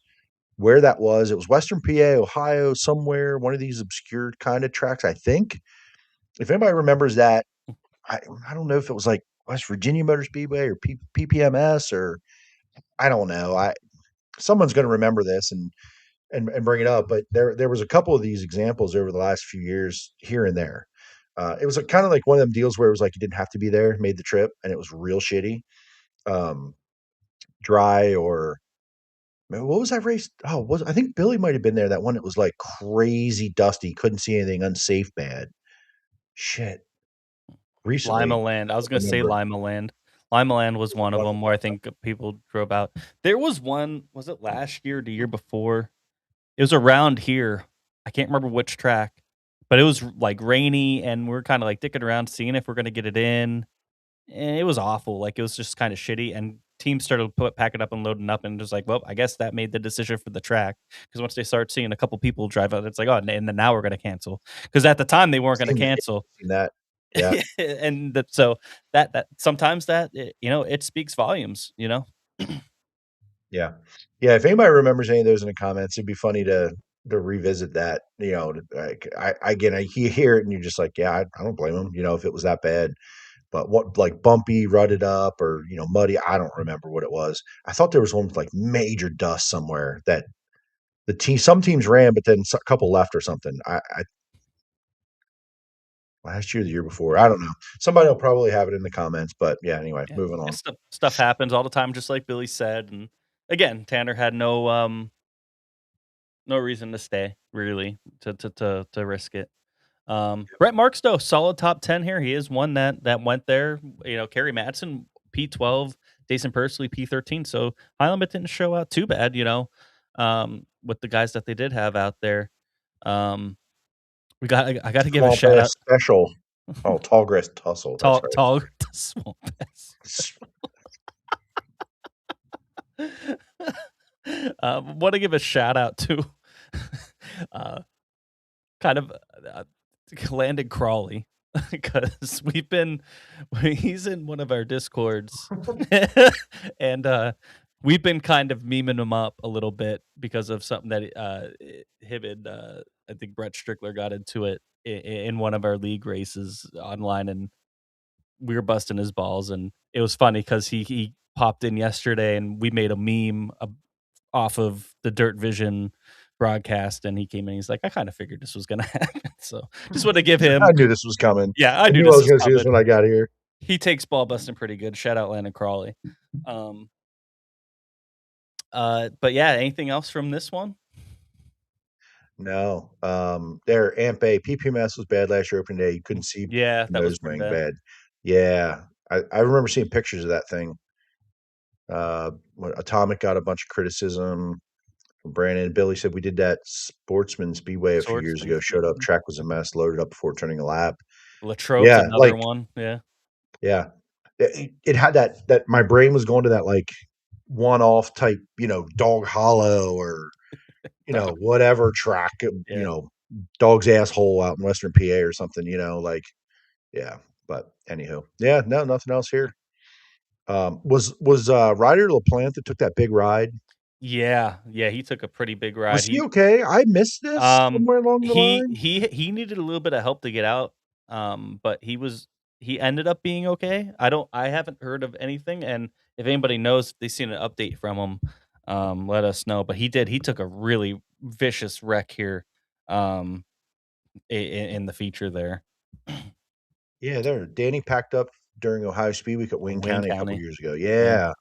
where that was, it was Western PA, Ohio, somewhere, one of these obscure kind of tracks, I think. If anybody remembers that, I, I don't know if it was like West Virginia Motor Speedway or PPMS, or I don't know. Someone's going to remember this and bring it up, but there was a couple of these examples over the last few years here and there. It was kind of like one of them deals where it was like you didn't have to be there, made the trip, and it was real shitty, um, dry, or man, what was that race? Oh, I think Billy might have been there. That one that was like crazy dusty, couldn't see anything, unsafe, bad. Shit, recently, Lima Land. I was I gonna say remember Lima Land. Lima Land was one of one. them where I think people drove out. There was one. Was it last year? Or the year before? It was around here. I can't remember which track, but it was like rainy, and we're kind of like dicking around, seeing if we're gonna get it in. And it was awful. Like it was just kind of shitty. And teams started packing up and loading up, and just like, well, I guess that made the decision for the track because once they start seeing a couple people drive out, it's like, oh, and then now we're gonna cancel because at the time they weren't gonna Seen that, cancel. seen that. Yeah, And so that sometimes it speaks volumes. yeah, yeah. If anybody remembers any of those in the comments, it'd be funny to revisit that. Like again, I hear it, and you're just like, yeah, I don't blame them. If it was that bad. But what, like bumpy, rutted up, or muddy? I don't remember what it was. I thought there was one with like major dust somewhere that some teams ran, but then a couple left or something. Last year, the year before, I don't know. Somebody will probably have it in the comments. But yeah, anyway, Yeah, moving on. stuff happens all the time, just like Billy said. And again, Tanner had no reason to stay really to risk it. Brett Marks though, solid top 10 here. He is one that went there. Kerry Madsen P12, Jason Pursley P13. So high limit didn't show out too bad. With the guys that they did have out there. Um, I got to give a Swamp shout ass out. special. Oh, tall grass tussle. That's Tall Swamp Ass. Want to give a shout out to uh, kind of Landon Crawley because he's in one of our discords and we've been kind of memeing him up a little bit because of something that him and I think Brett Strickler got into it in one of our league races online, and we were busting his balls, and it was funny because he popped in yesterday and we made a meme off of the Dirt Vision broadcast, and he came in. He's like, I kind of figured this was going to happen. So just want to give I him. knew this was coming. Yeah, I knew knew I this was was going to see this coming. when I got here. He takes ball busting pretty good. Shout out Landon Crawley. But yeah, anything else from this one? No. Their Amp A PPMS was bad last year opening day. You couldn't see Yeah, that was nose pretty wing bad. bad. Yeah. I remember seeing pictures of that thing. When Atomic got a bunch of criticism from Brandon. Billy said we did that Sportsman Speedway a few years ago. Showed up, track was a mess, loaded up before turning a lap. Latrobe's Yeah, another like one. Yeah. yeah, it had that my brain was going to that like one-off type, Dog Hollow or whatever track, Yeah. Dog's Asshole out in Western PA or something, like yeah. But anywho, yeah, no, nothing else here. Was Ryder LaPlante that took that big ride? Yeah, he took a pretty big ride. Was he okay? I missed this somewhere along the line. He needed a little bit of help to get out. But he ended up being okay. I haven't heard of anything, and if anybody knows, if they've seen an update from him, let us know. But he took a really vicious wreck here, in the feature there. Yeah, there. Danny packed up during Ohio Speed Week at Wayne Wayne County a couple County. years ago. Yeah.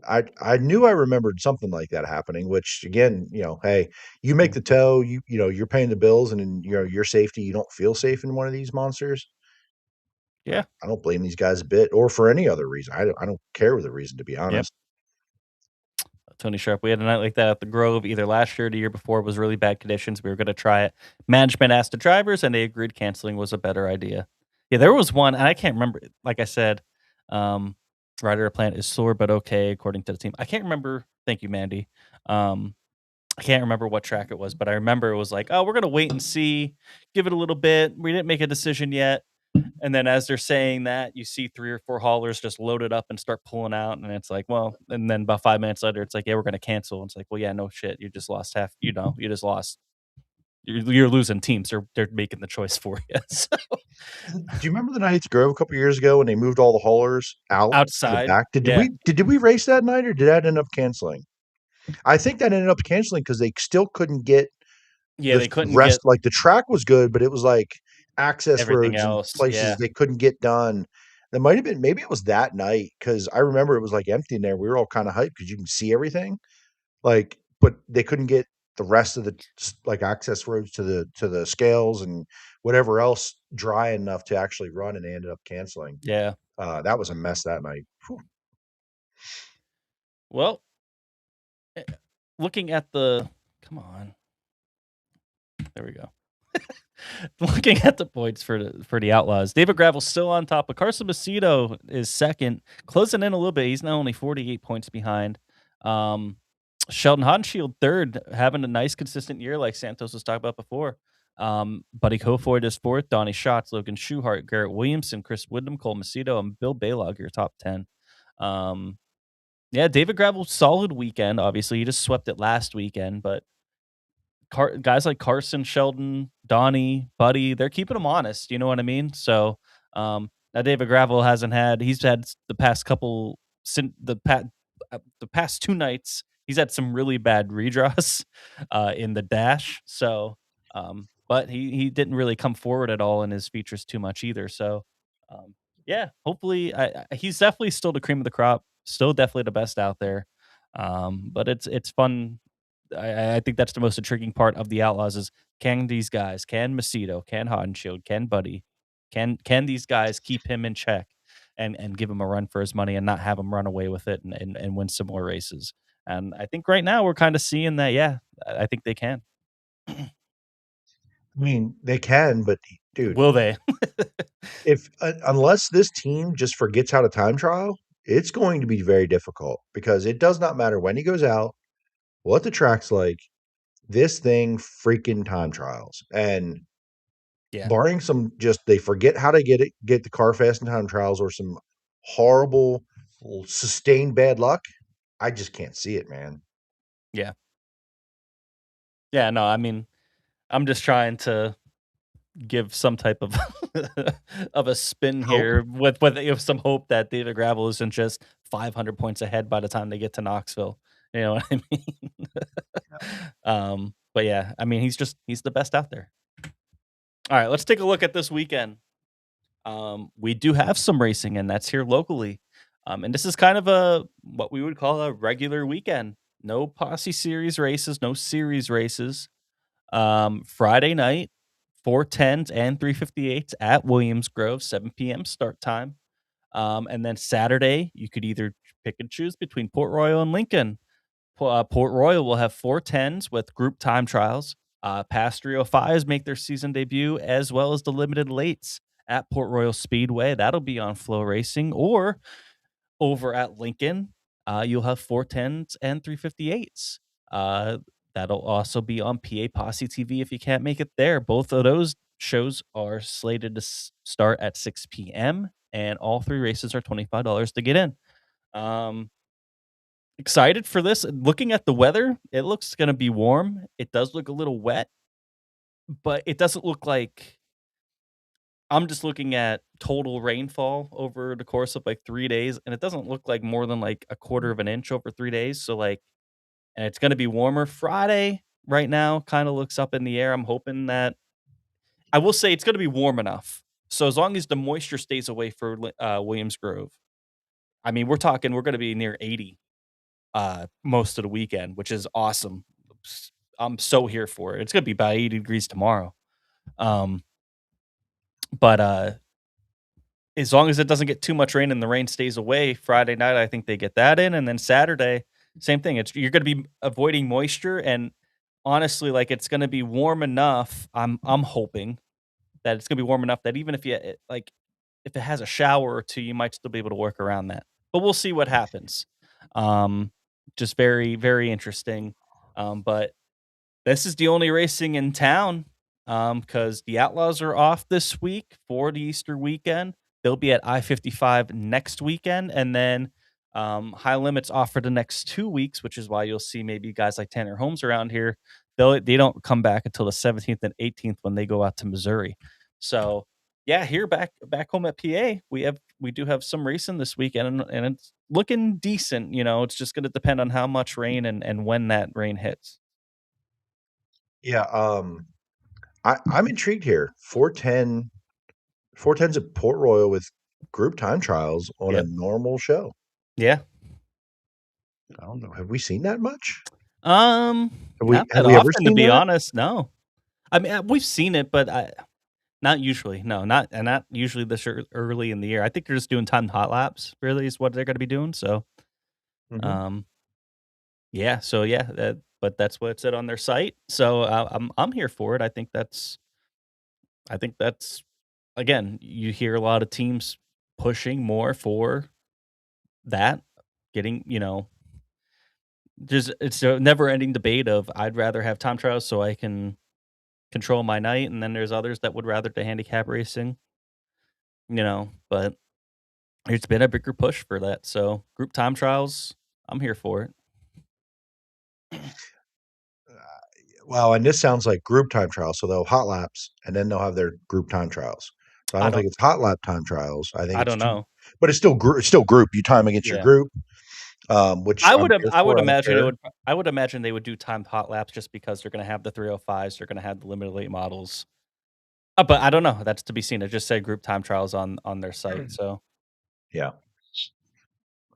I knew I remembered something like that happening, which again, hey, you make the tow, you're paying the bills and in your safety, you don't feel safe in one of these monsters. Yeah. I don't blame these guys a bit or for any other reason. I don't care with the reason, to be honest. Tony Sharp. We had a night like that at the Grove either last year or the year before. It was really bad conditions. We were going to try it. Management asked the drivers, and they agreed canceling was a better idea. Yeah, there was one, and I can't remember. Like I said, Ryder Plant is sore but okay, according to the team. I can't remember. Thank you, Mandy. I can't remember what track it was, but I remember it was like, oh, we're going to wait and see, give it a little bit. We didn't make a decision yet. And then as they're saying that, you see 3 or 4 haulers just load it up and start pulling out. And it's like, well, and then about 5 minutes later, it's like, yeah, we're going to cancel. And it's like, well, yeah, no shit. You just lost half, you just lost. You're losing teams. They're making the choice for you. So, Do you remember the night at the Grove a couple years ago when they moved all the haulers out to the outside. back? Did we race that night or did that end up canceling? I think that ended up canceling because they still couldn't get Yeah, the they couldn't rest. get Like the track was good, but it was like access everything roads and else. places Yeah. they couldn't get done. That might have been, maybe it was that night because I remember it was like empty in there. We were all kind of hyped because you can see everything. Like, but they couldn't get the rest of the like access roads to the scales and whatever else dry enough to actually run, and they ended up canceling. Yeah. That was a mess that night. Whew. Well, looking at the, come on. There we go. Looking at the points for the Outlaws, David Gravel's still on top, but Carson Macedo is second, closing in a little bit. He's now only 48 points behind. Sheldon Hodenshield third, having a nice consistent year like Santos was talking about before. Buddy Kofoid is fourth, Donnie Schatz, Logan Schuhart, Garrett Williamson, Chris Windham, Cole Macedo, and Bill Baylog, your top 10. Yeah, David Gravel, solid weekend. Obviously, he just swept it last weekend, but guys like Carson, Sheldon, Donnie, Buddy, they're keeping him honest. You know what I mean? So now David Gravel he's had the past couple, the past 2 nights, he's had some really bad redraws in the dash. So, but he didn't really come forward at all in his features too much either. So, yeah, hopefully he's definitely still the cream of the crop, still definitely the best out there. But it's fun. I think that's the most intriguing part of the Outlaws is can these guys, can Macedo, can Hodenshield, can Buddy, can these guys keep him in check and give him a run for his money and not have him run away with it and win some more races. And I think right now we're kind of seeing that, yeah, I think they can. I mean, they can, but dude, Will they? if unless this team just forgets how to time trial, it's going to be very difficult because it does not matter when he goes out, what the track's like. This thing freaking time trials, and Yeah. barring some just they forget how to get the car fast in time trials or some horrible sustained bad luck, I just can't see it, man. Yeah. Yeah, no, I mean, I'm just trying to give some type of of a spin Hope. here with some hope that David Gravel isn't just 500 points ahead by the time they get to Knoxville. You know what I mean? But yeah, I mean, he's the best out there. All right, let's take a look at this weekend. We do have some racing, and that's here locally. And this is kind of what we would call a regular weekend. No posse series races, no series races. Friday night, 410s and 358s at Williams Grove, 7 p.m. start time. And then Saturday, you could either pick and choose between Port Royal and Lincoln. Port Royal will have 410s with group time trials. Past 305s make their season debut, as well as the limited lates at Port Royal Speedway. That'll be on Flow Racing. Or over at Lincoln, you'll have 410s and 358s. That'll also be on PA Posse TV if you can't make it there. Both of those shows are slated to start at 6 p.m., and all three races are $25 to get in. Excited for this. Looking at the weather, it looks going to be warm. It does look a little wet, but it doesn't look like. I'm just looking at total rainfall over the course of like 3 days, and it doesn't look like more than like a quarter of an inch over 3 days. So like, and it's going to be warmer Friday right now. Kind of looks up in the air. I'm hoping that I will say it's going to be warm enough. So as long as the moisture stays away for Williams Grove, I mean, we're going to be near 80 most of the weekend, which is awesome. I'm so here for it. It's going to be about 80 degrees tomorrow. But as long as it doesn't get too much rain and the rain stays away Friday night, I think they get that in. And then Saturday, same thing. You're going to be avoiding moisture, and honestly, like it's going to be warm enough. I'm hoping that it's going to be warm enough that even if if it has a shower or two, you might still be able to work around that. But we'll see what happens. Just very, very interesting. But this is the only racing in town because the Outlaws are off this week for the Easter weekend. They'll be at I-55 next weekend, and then High Limits off for the next 2 weeks, which is why you'll see maybe guys like Tanner Holmes around here. They don't come back until the 17th and 18th when they go out to Missouri. So yeah, here back home at PA, we do have some racing this weekend, and it's looking decent. It's just going to depend on how much rain and when that rain hits. Yeah, I'm intrigued here. 410's at Port Royal with group time trials on a Yep. normal show. Yeah. I don't know. Have we seen that much? Not Have that we ever often, to seen be that? honest. No, I mean we've seen it, but not usually. No, not usually this early in the year. I think they're just doing timed hot laps. Really, is what they're going to be doing. So, Mhm. um, yeah. So yeah, but that's what it said on their site. So I'm here for it. I think that's again. You hear a lot of teams pushing more for that, getting just it's a never ending debate of I'd rather have time trials so I can control my night, and then there's others that would rather the handicap racing, but it's been a bigger push for that. So group time trials, I'm here for it. Well, and this sounds like group time trials. So they'll hot laps and then they'll have their group time trials. So I I don't don't think it's hot lap time trials. I think I it's don't know. but it's still it's still group. You time against your Yeah. group, which I'm here I would for. I don't imagine care. I would imagine they would do timed hot laps just because they're gonna have the 305s, they're gonna have the limited late models. But I don't know. That's to be seen. It just said group time trials on their site. So Yeah.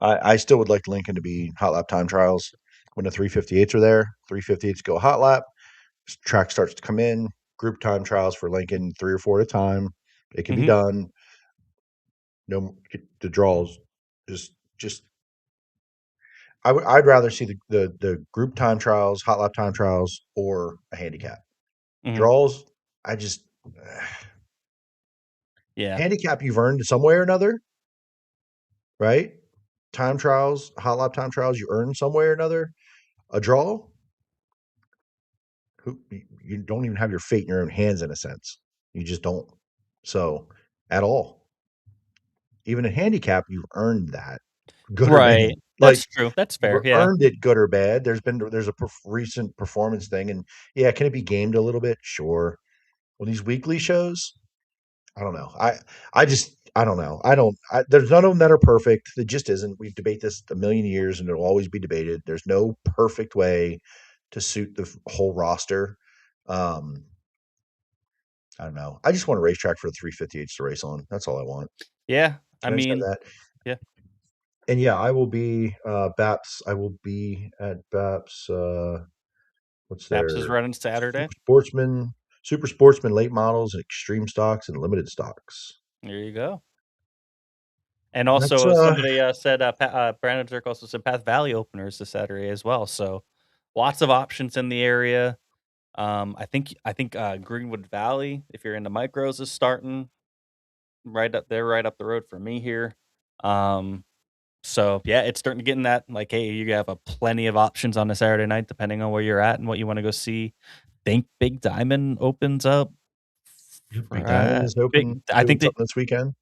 I still would like Lincoln to be hot lap time trials. When the 358s are there, 358s go hot lap. Track starts to come in. Group time trials for Lincoln, 3 or 4 at a time. It can be Mhm. done. No, the draws. Just I'd rather see the group time trials, hot lap time trials, or a handicap. Mhm. Draws, I just Yeah. handicap you've earned some way or another, right? Time trials, hot lap time trials, you earn some way or another. A draw, you don't even have your fate in your own hands in a sense. You just don't. So at all. Even a handicap, you've earned that, good or bad. Right. Like That's true. That's you've fair. Yeah. earned it, good or bad. There's a recent performance thing, and yeah, can it be gamed a little bit? Sure. Well, these weekly shows, I don't know. I don't know. There's none of them that are perfect. It just isn't. We debate this a million years, and it'll always be debated. There's no perfect way to suit the whole roster. I don't know. I just want a racetrack for the 358s to race on. That's all I want. Yeah, I Can I just have mean, that? yeah. And yeah, I will be BAPS. I will be at BAPS. What's BAPS is their running Saturday. Super Sportsman late models, extreme stocks, and limited stocks. There you go. And That's also, somebody said Brandon Zirk also said Path Valley openers this Saturday as well. So lots of options in the area. I think Greenwood Valley, if you're into micros, is starting right up there, right up the road from me here. So yeah, it's starting to get in that like, hey, you have a plenty of options on a Saturday night, depending on where you're at and what you want to go see. Think Big Diamond opens up. Big Diamond is open. I Doing think something this weekend.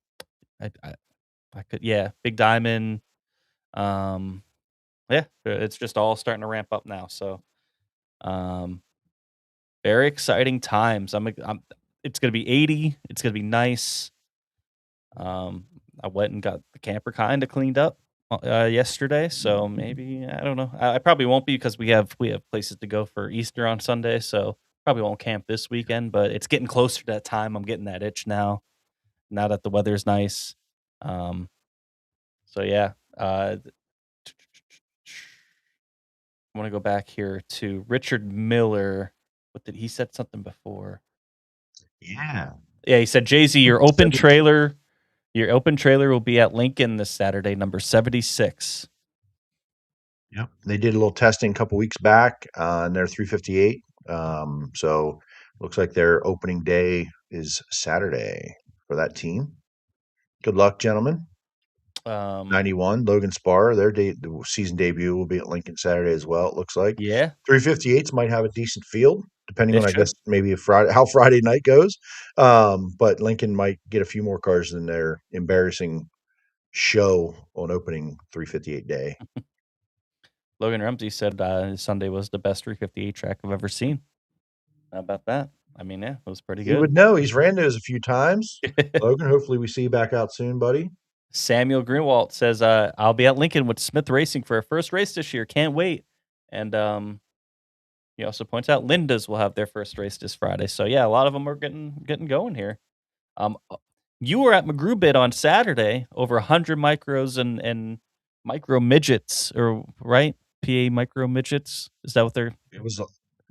I could, yeah, Big Diamond. Yeah, it's just all starting to ramp up now. So, very exciting times. It's gonna be 80. It's gonna be nice. I went and got the camper kind of cleaned up yesterday, so maybe I don't know. I probably won't be because we have places to go for Easter on Sunday, so probably won't camp this weekend. But it's getting closer to that time. I'm getting that itch now. Now that the weather's nice. So yeah. I want to go back here to Richard Miller. What did he said something before? Yeah. Yeah, he said, Jay-Z, your open trailer will be at Lincoln this Saturday, number 76. Yep. They did a little testing a couple weeks back on their 358. So looks like their opening day is Saturday for that team. Good luck, gentlemen. 91 Logan Spar, the season debut will be at Lincoln Saturday as well. It looks like. Yeah, 358s might have a decent field, depending they on, I should. guess, maybe how Friday night goes. But Lincoln might get a few more cars than their embarrassing show on opening 358 day. Logan Ramsey said Sunday was the best 358 track I've ever seen. How about that? I mean, yeah, it was pretty He good. would know. He's ran those a few times. Logan, hopefully we see you back out soon, buddy. Samuel Greenwald says, I'll be at Lincoln with Smith Racing for our first race this year. Can't wait. And he also points out Linda's will have their first race this Friday. So yeah, a lot of them are getting going here. You were at McGrew on Saturday, over 100 micros and micro midgets, or right? PA micro midgets. Is that what they're? It was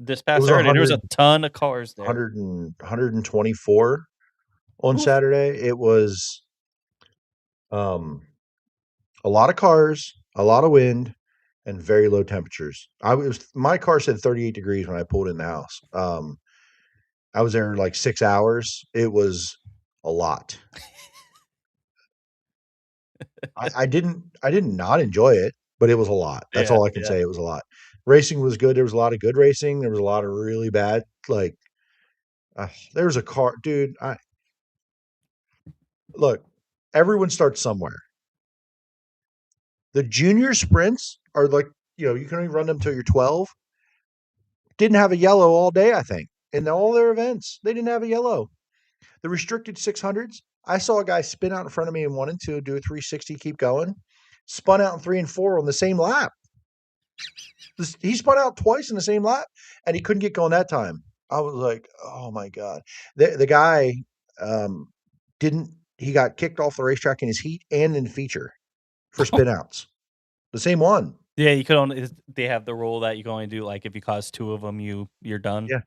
This past Saturday, there was a ton of cars there. 124 on Saturday. It was a lot of cars, a lot of wind, and very low temperatures. My car said 38 degrees when I pulled in the house. I was there like 6 hours. It was a lot. I didn't not enjoy it, but it was a lot. That's all I can say. It was a lot. Racing was good. There was a lot of good racing. There was a lot of really bad. Like there was a car, dude. Look, everyone starts somewhere. The junior sprints are like, you can only run them till you're 12. Didn't have a yellow all day, I think. In all their events, they didn't have a yellow. The restricted 600s, I saw a guy spin out in front of me in 1 and 2, do a 360, keep going. Spun out in 3 and 4 on the same lap. He spun out twice in the same lap, and he couldn't get going that time. I was like, oh my God. The guy he got kicked off the racetrack in his heat and in feature for spin outs. The same one. Yeah, you could only. They have the rule that you can only do like if you cause 2 of them, you're done. Yeah,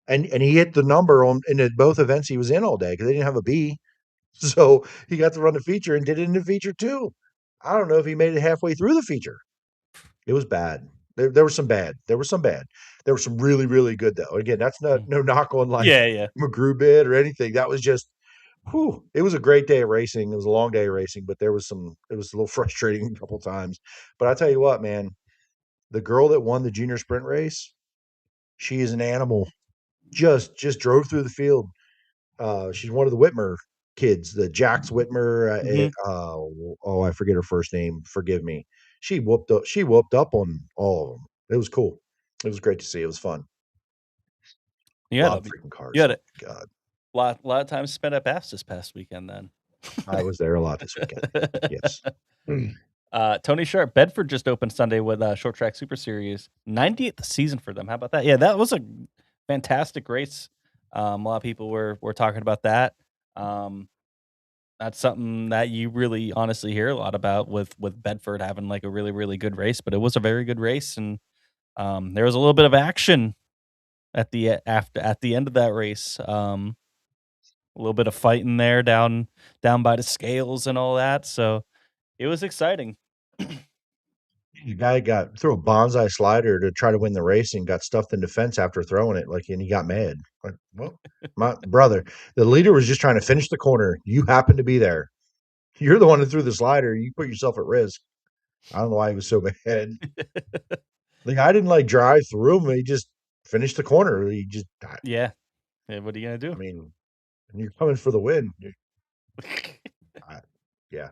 and he hit the number in both events he was in all day because they didn't have a B, so he got to run the feature and did it in the feature too. I don't know if he made it halfway through the feature. It was bad. There was some bad. There was some bad. There was some really, really good though. Again, that's no knock on like McGrew bid or anything. That was just, it was a great day of racing. It was a long day of racing, but it was a little frustrating a couple times. But I tell you what, man, the girl that won the junior sprint race, she is an animal. Just drove through the field. She's one of the Whitmer kids, the Jax Whitmer. I forget her first name. Forgive me. She whooped up on all of them. It was cool. It was great to see. It was fun. You a had lot of freaking cars. You had it. God. A lot of time spent at BAPS this past weekend then. I was there a lot this weekend. Yes. Tony Sharp, Bedford just opened Sunday with Short Track Super Series, 90th season for them. How about that? Yeah, that was a fantastic race. A lot of people were talking about that. That's something that you really honestly hear a lot about with Bedford having like a really really good race, but it was a very good race, and there was a little bit of action at the end of that race. A little bit of fighting there down by the scales and all that. So it was exciting. The guy got threw a bonsai slider to try to win the race and got stuffed in the fence after throwing it, like, and he got mad. Like, well, my brother, the leader was just trying to finish the corner. You happened to be there. You're the one who threw the slider. You put yourself at risk. I don't know why he was so mad. The guy didn't like drive through him. He just finished the corner. Yeah. What are you gonna I do? mean, and you're coming for the win. I, yeah,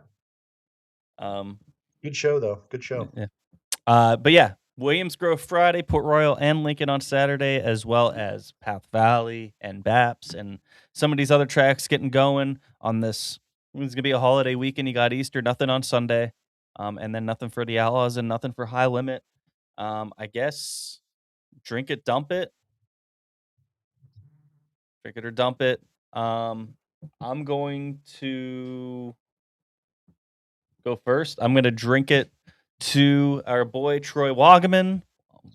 um, good show though. Good show. yeah. But yeah, Williams Grove Friday, Port Royal and Lincoln on Saturday, as well as Path Valley and BAPS and some of these other tracks getting going on this. It's gonna be a holiday weekend. You got Easter, nothing on Sunday, and then nothing for the Outlaws and nothing for High Limit. I guess drink it, dump it, drink it or dump it. I'm going to go first. I'm gonna drink it to our boy Troy Wagaman.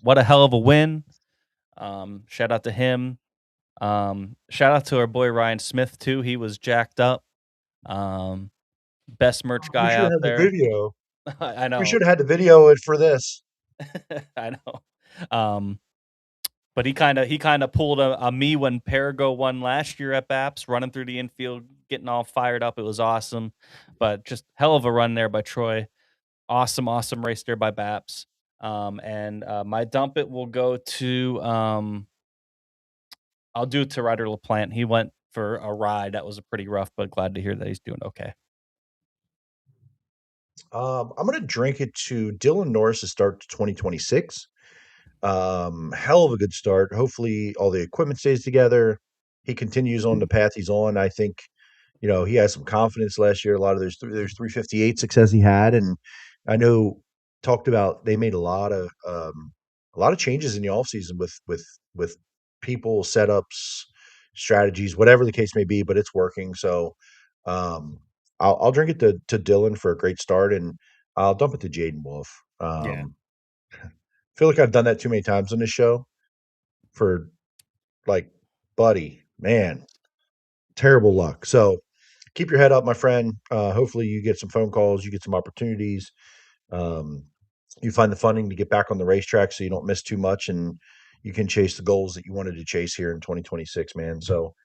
What a hell of a win! Shout out to him. Shout out to our boy Ryan Smith too. He was jacked up. Best merch We guy should have out had the there. video. I We know. should have had the video it for this. I know. But he kind of pulled a me when Perigo won last year at BAPS, running through the infield, getting all fired up. It was awesome. But just hell of a run there by Troy. Awesome race there by BAPS. And my dump it will go to I'll do it to Ryder LaPlante. He went for a ride that was a pretty rough, but glad to hear that he's doing okay. I'm gonna drink it to Dylan Norris's start to 2026. Hell of a good start. Hopefully, all the equipment stays together. He continues on the path he's on. I think, he has some confidence last year. A lot of there's 358 success he had, and I know talked about they made a lot of changes in the offseason with people, setups, strategies, whatever the case may be, but it's working. So um I'll drink it to Dylan for a great start, and I'll dump it to Jaden Wolf. Yeah. Feel like I've done that too many times on this show for like, buddy, man, terrible luck. So keep your head up, my friend. Hopefully you get some phone calls, you get some opportunities. Um, you find the funding to get back on the racetrack so you don't miss too much, and you can chase the goals that you wanted to chase here in 2026, man. So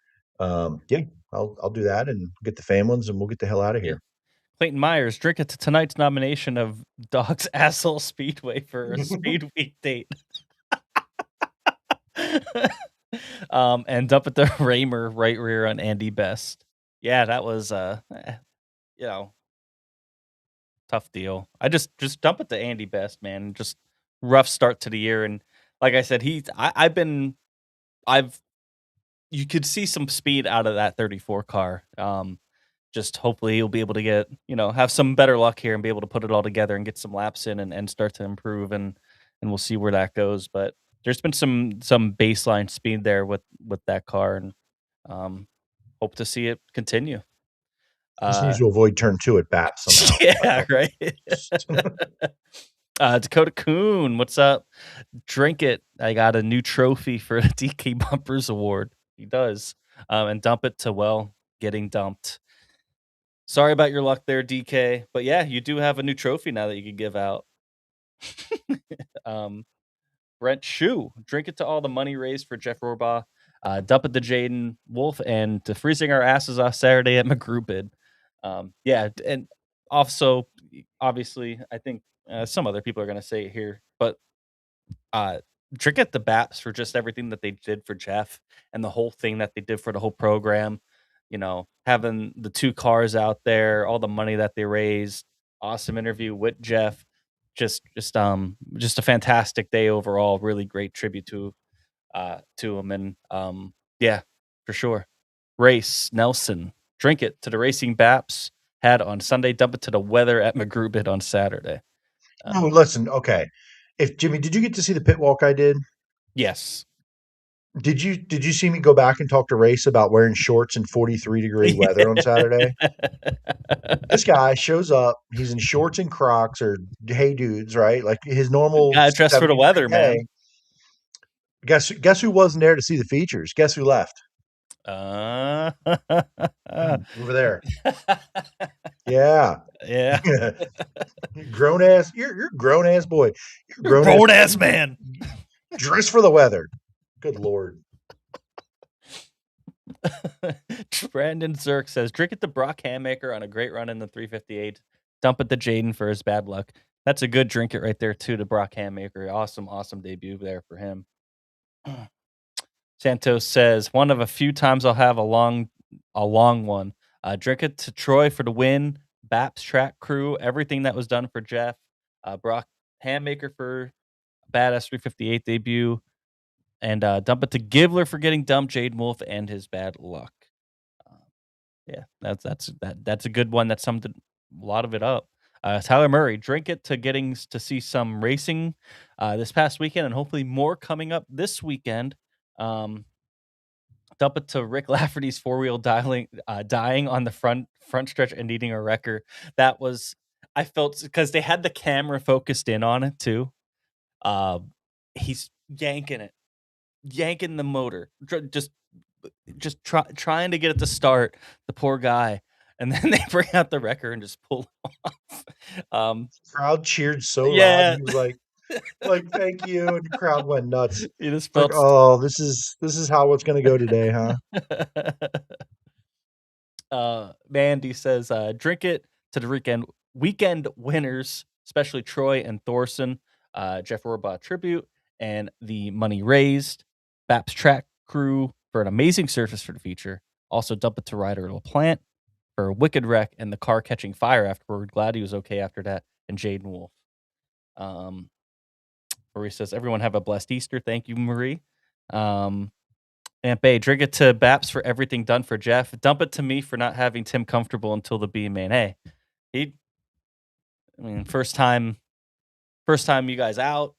yeah, I'll do that and get the families and we'll get the hell out of Yeah. here. Clayton Myers, drink it to tonight's nomination of Dog's Asshole Speedway for a Speed Week date. And dump it to Raymer, right rear on Andy Best. Yeah, that was you know, tough deal. I just dump it to Andy Best, man. Just rough start to the year, and like I said, I've you could see some speed out of that 34 car. Just hopefully he'll be able to get, have some better luck here and be able to put it all together and get some laps in and start to improve, and we'll see where that goes. But there's been some baseline speed there with that car, and hope to see it continue. Just needs to avoid turn 2 at BAP somehow. Yeah, right. Dakota Coon, what's up? Drink it. I got a new trophy for the DK Bumpers Award. He does. And dump it to, getting dumped. Sorry about your luck there, DK. But yeah, you do have a new trophy now that you can give out. Brent Shue, drink it to all the money raised for Jeff Rohrbaugh. Dump it to Jaden Wolf and to freezing our asses off Saturday at McGrew. Yeah, and also, obviously, I think some other people are going to say it here, but drink at the BAPS for just everything that they did for Jeff and the whole thing that they did for the whole program. Having the 2 cars out there, all the money that they raised, awesome interview with Jeff. Just a fantastic day overall. Really great tribute to him, and yeah, for sure. Race Nelson, drink it to the Racing BAPS had on Sunday. Dump it to the weather at McGrew on Saturday. Oh, listen, okay. If Jimmy, did you get to see the pit walk I did? Yes. Did you see me go back and talk to Race about wearing shorts in 43-degree weather on Saturday? This guy shows up. He's in shorts and Crocs or hey dudes, right? Like his normal Gotta dress for the 73 weather, day. man. Guess who wasn't there to see the features? Guess who left? Over Over there. Yeah. Yeah. Grown ass. You're a grown ass boy. You're a grown ass man. Dress for the weather. Good Lord. Brandon Zirk says, drink it to Brock Hammaker on a great run in the 358. Dump it to Jaden for his bad luck. That's a good drink it right there, too, to Brock Hammaker. Awesome debut there for him. Santos says, one of a few times I'll have a long one. Drink it to Troy for the win. BAPS track crew, everything that was done for Jeff. Brock Hammaker for badass 358 debut. And dump it to Givler for getting dumped, Jade Wolf, and his bad luck. Yeah, that's a good one. That summed a lot of it up. Tyler Murray, drink it to getting to see some racing this past weekend, and hopefully more coming up this weekend. Dump it to Rick Lafferty's four-wheel dying on the front stretch and needing a wrecker. That was, I felt, because they had the camera focused in on it too. He's yanking the motor, just trying to get it to start. The poor guy, and then they bring out the wrecker and just pull off. Crowd cheered so Yeah. loud. He was like thank you, and the crowd went nuts. You just Like, felt oh, this is how it's going to go today, huh? Mandy says, drink it to the weekend winners, especially Troy and Thorson, Jeff Rohrbaugh tribute, and the money raised. BAPS track crew for an amazing surface for the feature. Also dump it to Ryder LaPlante for a wicked wreck and the car catching fire afterward. Glad he was okay after that. And Jaden Wolf. Marie says, everyone have a blessed Easter. Thank you, Marie. Aunt Bay, drink it to BAPS for everything done for Jeff. Dump it to me for not having Tim comfortable until the B main. Hey, first time you guys out.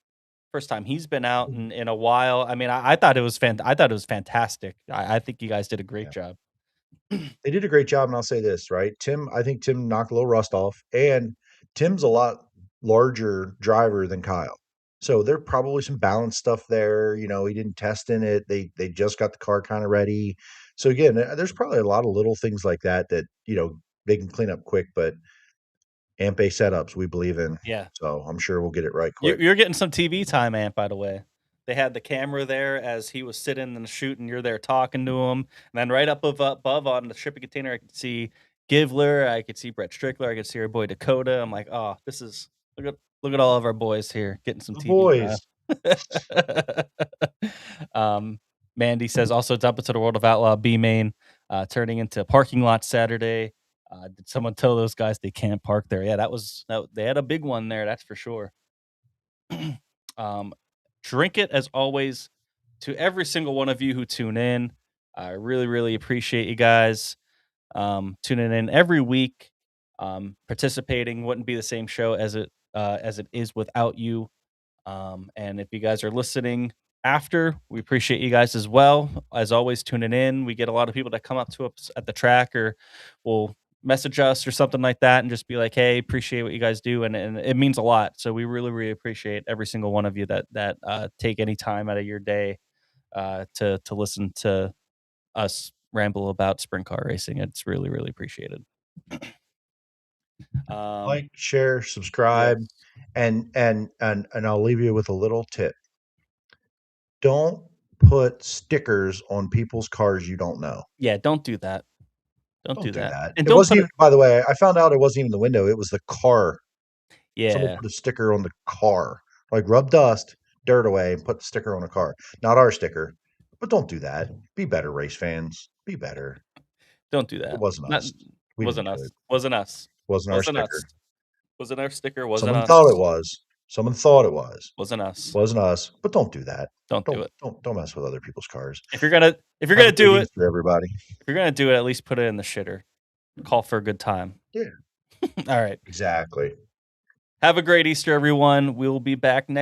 First time he's been out in a while. I mean, I thought it was fantastic. I think you guys did a great job. They did a great job, and I'll say this, right? I think Tim knocked a little rust off, and Tim's a lot larger driver than Kyle. So there probably some balance stuff there. He didn't test in it. They just got the car kind of ready. So again, there's probably a lot of little things like that they can clean up quick, but Amp A setups we believe in. Yeah. So I'm sure we'll get it right quick. You're getting some TV time, Amp, by the way. They had the camera there as he was sitting and shooting. You're there talking to him. And then right up above on the shipping container, I could see Givler. I could see Brett Strickler. I could see our boy Dakota. I'm like, oh, this is look at all of our boys here getting some TV time. Mandy says also dump it to the World of Outlaw B main, turning into parking lot Saturday. Did someone tell those guys they can't park there? Yeah, they had a big one there. That's for sure. Drink it as always to every single one of you who tune in. I really, really appreciate you guys tuning in every week. Participating wouldn't be the same show as it is without you. And if you guys are listening after, we appreciate you guys as well. As always, tuning in. We get a lot of people that come up to us at the track or will message us or something like that and just be like, hey, appreciate what you guys do, and it means a lot. So we really, really appreciate every single one of you that take any time out of your day to listen to us ramble about sprint car racing. It's really, really appreciated. Like, share, subscribe, and I'll leave you with a little tip. Don't put stickers on people's cars you don't know. Yeah, don't do that. Don't do that. And it wasn't even, by the way, I found out it wasn't even the window. It was the car. Yeah. Someone put a sticker on the car. Like rub dust, dirt away, and put the sticker on a car. Not our sticker. But don't do that. Be better, race fans. Be better. Don't do that. It wasn't us. Wasn't us. Wasn't us. Wasn't our sticker. Us. Wasn't our sticker. Wasn't Someone us. thought it was. Someone thought it was. Wasn't us. Wasn't us. But don't do that. Don't do it. Don't mess with other people's cars. If you're gonna do it for everybody. If you're gonna do it, at least put it in the shitter. call for a good time. Yeah. All right. Exactly. Have a great Easter, everyone. We'll be back next